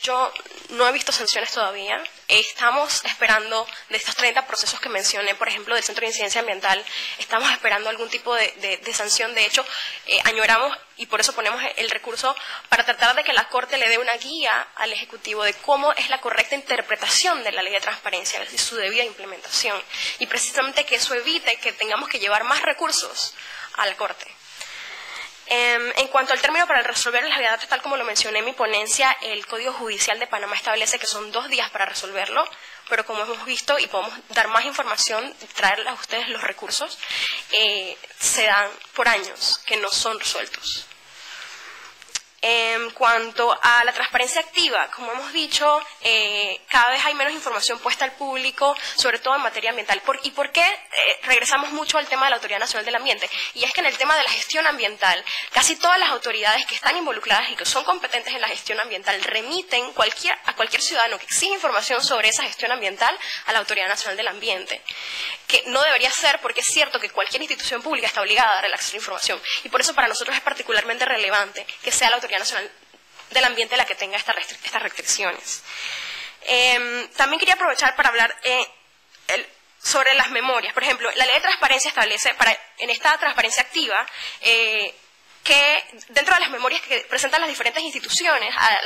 Yo no he visto sanciones todavía. Estamos esperando de estos 30 procesos que mencioné, por ejemplo, del Centro de Incidencia Ambiental, estamos esperando algún tipo de sanción. De hecho, añoramos y por eso ponemos el recurso para tratar de que la Corte le dé una guía al Ejecutivo de cómo es la correcta interpretación de la Ley de Transparencia y su debida implementación. Y precisamente que eso evite que tengamos que llevar más recursos a la Corte. En cuanto al término para resolver las viadatas, tal como lo mencioné en mi ponencia, el Código Judicial de Panamá establece que son 2 días para resolverlo, pero como hemos visto y podemos dar más información, traerles a ustedes los recursos, se dan por años que no son resueltos. En cuanto a la transparencia activa, como hemos dicho, cada vez hay menos información puesta al público, sobre todo en materia ambiental. ¿Y por qué regresamos mucho al tema de la Autoridad Nacional del Ambiente? Y es que en el tema de la gestión ambiental, casi todas las autoridades que están involucradas y que son competentes en la gestión ambiental remiten a cualquier ciudadano que exige información sobre esa gestión ambiental a la Autoridad Nacional del Ambiente. Que no debería ser, porque es cierto que cualquier institución pública está obligada a dar el acceso a la información. Y por eso para nosotros es particularmente relevante que sea la Autoridad Nacional del Ambiente la que tenga estas restricciones. También quería aprovechar para hablar sobre las memorias. Por ejemplo, la Ley de Transparencia establece, en esta transparencia activa, que dentro de las memorias que presentan las diferentes instituciones a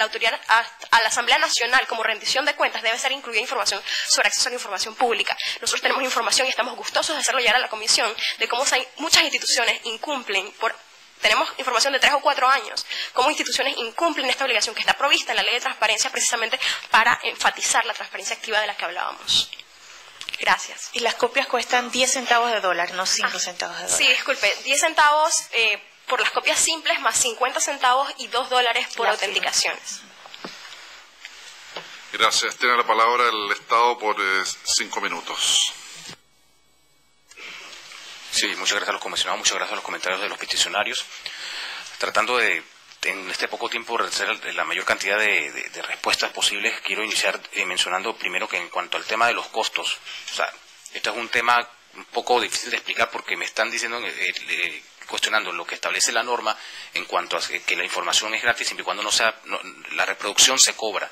la Asamblea Nacional como rendición de cuentas debe ser incluida información sobre acceso a la información pública. Nosotros tenemos información y estamos gustosos de hacerlo llegar a la Comisión de cómo muchas instituciones incumplen tenemos información de 3 o 4 años, cómo instituciones incumplen esta obligación que está provista en la Ley de Transparencia precisamente para enfatizar la transparencia activa de la que hablábamos. Gracias. Y las copias cuestan 10 centavos de dólar, no 5 centavos de dólar. Sí, disculpe, 10 centavos por las copias simples, más 50 centavos y $2 por autenticaciones. Gracias. Tiene la palabra el Estado por 5 minutos. Sí, muchas gracias a los comisionados, muchas gracias a los comentarios de los peticionarios. Tratando de, en este poco tiempo, hacer la mayor cantidad de respuestas posibles, quiero iniciar mencionando primero que en cuanto al tema de los costos, o sea, esto es un tema un poco difícil de explicar porque me están diciendo, cuestionando lo que establece la norma en cuanto a que la información es gratis siempre y cuando la reproducción se cobra.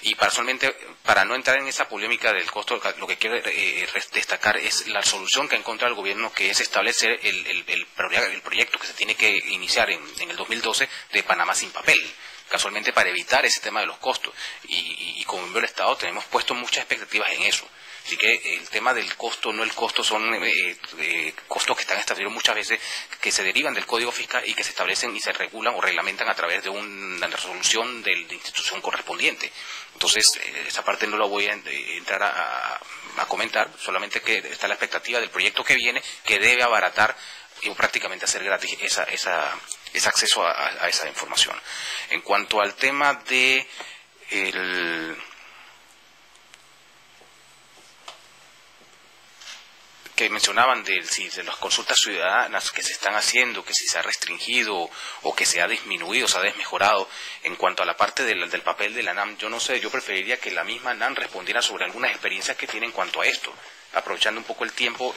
Y personalmente, para no entrar en esa polémica del costo, lo que quiero destacar es la solución que ha encontrado el gobierno, que es establecer el proyecto que se tiene que iniciar en el 2012 de Panamá sin papel, casualmente para evitar ese tema de los costos. Y como miembro del Estado tenemos puesto muchas expectativas en eso. Así que el tema del costo, no el costo, son costos que están establecidos muchas veces, que se derivan del Código Fiscal y que se establecen y se regulan o reglamentan a través de una resolución de la institución correspondiente. Entonces, esa parte no la voy a entrar a comentar, solamente que está la expectativa del proyecto que viene, que debe abaratar prácticamente hacer gratis ese acceso a esa información. En cuanto al tema de que mencionaban de las consultas ciudadanas que se están haciendo, que si se ha restringido o que se ha disminuido, se ha desmejorado, en cuanto a la parte del papel de la ANAM, yo no sé, yo preferiría que la misma ANAM respondiera sobre algunas experiencias que tiene en cuanto a esto, aprovechando un poco el tiempo.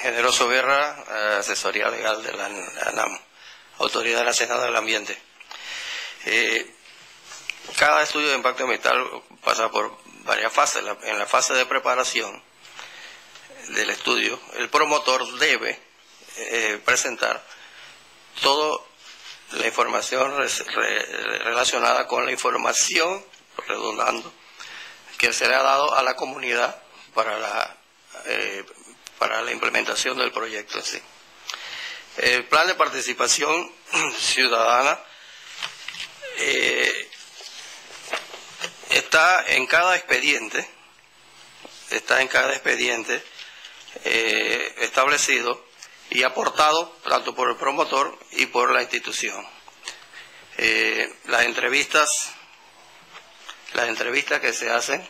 Generoso Guerra, asesoría legal de la ANAM, Autoridad Nacional del Ambiente. Cada estudio de impacto ambiental pasa por varias fases. En la fase de preparación del estudio, el promotor debe presentar toda la información relacionada con la información, redundando, que será dado a la comunidad para la implementación del proyecto en sí. El plan de participación ciudadana está en cada expediente establecido y aportado tanto por el promotor y por la institución. Las entrevistas que se hacen,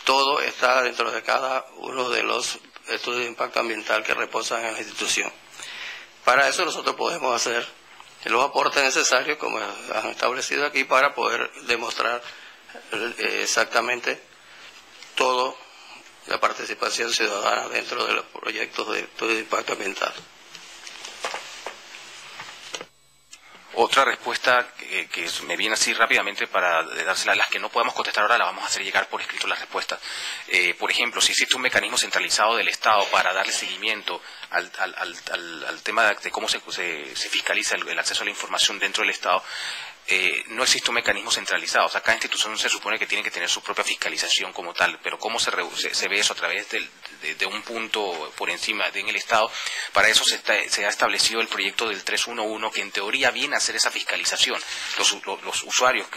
todo está dentro de cada uno de los estudios de impacto ambiental que reposan en la institución. Para eso nosotros podemos hacer los aportes necesarios, como han establecido aquí, para poder demostrar exactamente toda la participación ciudadana dentro de los proyectos de estudio de impacto ambiental. Otra respuesta que me viene así rápidamente para dársela, las que no podemos contestar ahora, las vamos a hacer llegar por escrito las respuestas. Por ejemplo, si existe un mecanismo centralizado del Estado para darle seguimiento al tema de cómo se fiscaliza el acceso a la información dentro del Estado, no existe un mecanismo centralizado. O sea, cada institución se supone que tiene que tener su propia fiscalización como tal, pero cómo se ve eso a través de un punto por encima en el Estado. Para eso se ha establecido el proyecto del 311, que en teoría viene a hacer esa fiscalización. Los usuarios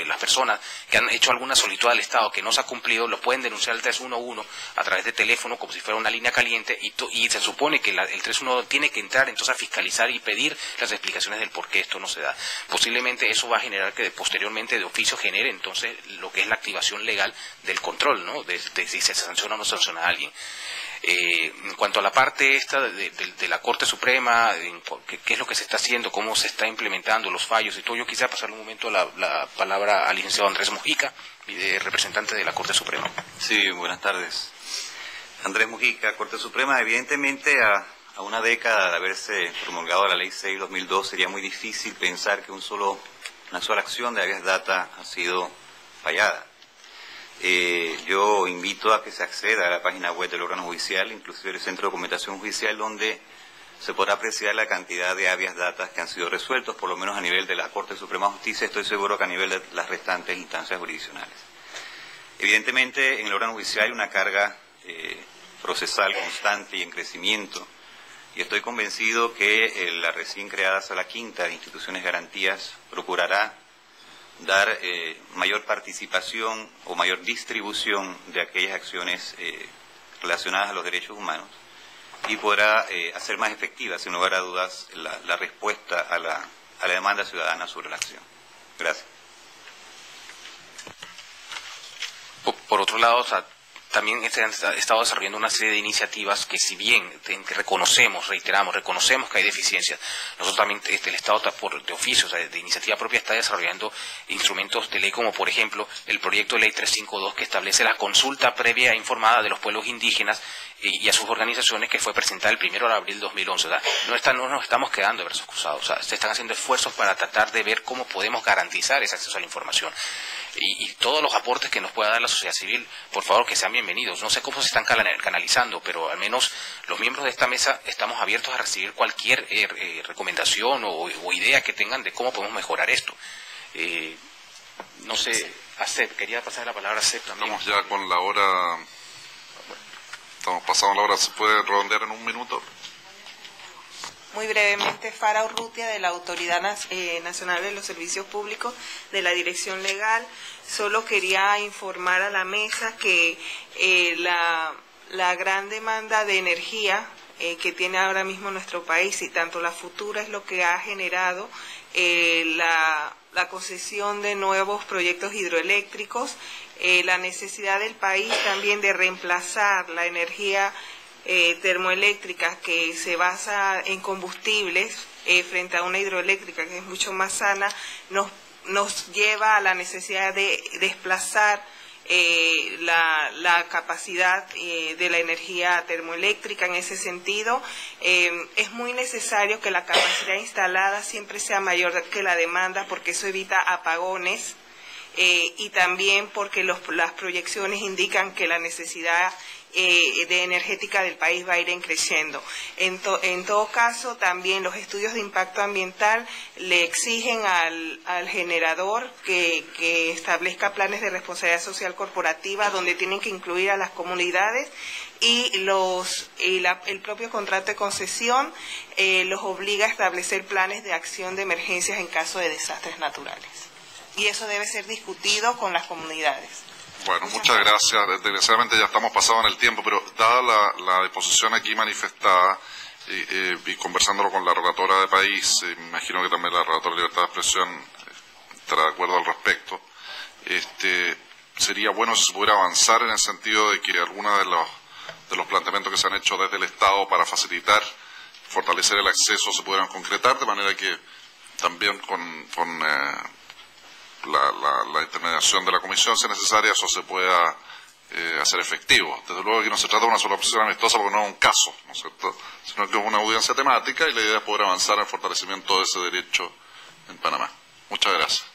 las personas que han hecho alguna solicitud al Estado que no se ha cumplido, lo pueden denunciar al 311 a través de teléfono, como si fuera una línea caliente, y se supone que el 311 tiene que entrar entonces a fiscalizar y pedir las explicaciones del por qué esto no se da. Posiblemente eso va a generar que posteriormente de oficio genere entonces lo que es la activación legal del control, ¿no? De si se sanciona o no se sanciona a alguien. En cuanto a la parte esta de la Corte Suprema, qué es lo que se está haciendo, cómo se está implementando los fallos y todo, yo quisiera pasar un momento la palabra al licenciado Andrés Mujica, representante de la Corte Suprema. Sí, buenas tardes. Andrés Mujica, Corte Suprema. Evidentemente, a una década de haberse promulgado la Ley 6/2002, sería muy difícil pensar que una sola acción de Habeas Data ha sido fallada. Yo invito a que se acceda a la página web del órgano judicial, inclusive el Centro de Documentación Judicial, donde se podrá apreciar la cantidad de Habeas Data que han sido resueltos, por lo menos a nivel de la Corte Suprema de Justicia. Estoy seguro que a nivel de las restantes instancias jurisdiccionales. Evidentemente, en el órgano judicial hay una carga procesal constante y en crecimiento, y estoy convencido que la recién creada Sala Quinta de Instituciones Garantías procurará dar mayor participación o mayor distribución de aquellas acciones relacionadas a los derechos humanos, y podrá hacer más efectiva, sin lugar a dudas, la respuesta a la demanda ciudadana sobre la acción. Gracias. Por otro lado, también se han estado desarrollando una serie de iniciativas que, si bien reconocemos que hay deficiencias, nosotros también, el Estado de oficio, de iniciativa propia, está desarrollando instrumentos de ley, como por ejemplo el proyecto de ley 352, que establece la consulta previa e informada de los pueblos indígenas y a sus organizaciones, que fue presentada el 1 de abril de 2011. No nos estamos quedando de brazos cruzados. Se están haciendo esfuerzos para tratar de ver cómo podemos garantizar ese acceso a la información. Y todos los aportes que nos pueda dar la sociedad civil, por favor, que sean bienvenidos. No sé cómo se están canalizando, pero al menos los miembros de esta mesa estamos abiertos a recibir cualquier recomendación o idea que tengan de cómo podemos mejorar esto. No sé, a Seb, quería pasar la palabra a Seb también. Estamos ya con la hora, estamos pasando la hora, ¿se puede redondear en un minuto? Muy brevemente, Fara Urrutia, de la Autoridad Nacional de los Servicios Públicos, de la Dirección Legal. Solo quería informar a la mesa que la gran demanda de energía que tiene ahora mismo nuestro país, y tanto la futura, es lo que ha generado la concesión de nuevos proyectos hidroeléctricos, la necesidad del país también de reemplazar la energía termoeléctrica que se basa en combustibles frente a una hidroeléctrica que es mucho más sana, nos lleva a la necesidad de desplazar la capacidad de la energía termoeléctrica. En ese sentido, es muy necesario que la capacidad instalada siempre sea mayor que la demanda, porque eso evita apagones, y también porque las proyecciones indican que la necesidad de energética del país va a ir creciendo. En todo caso, también los estudios de impacto ambiental le exigen al generador que establezca planes de responsabilidad social corporativa, donde tienen que incluir a las comunidades, y el propio contrato de concesión los obliga a establecer planes de acción de emergencias en caso de desastres naturales. Y eso debe ser discutido con las comunidades. Bueno, muchas gracias. Desgraciadamente ya estamos pasados en el tiempo, pero dada la disposición aquí manifestada y conversándolo con la relatora de país, me imagino que también la relatora de libertad de expresión estará de acuerdo al respecto, sería bueno si se pudiera avanzar en el sentido de que algunos de los planteamientos que se han hecho desde el Estado para facilitar, fortalecer el acceso se pudieran concretar, de manera que también con la intermediación de la Comisión, si es necesaria, eso se pueda hacer efectivo. Desde luego que no se trata de una sola posición amistosa, porque no es un caso, ¿no es cierto?, sino que es una audiencia temática, y la idea es poder avanzar en el fortalecimiento de ese derecho en Panamá. Muchas gracias.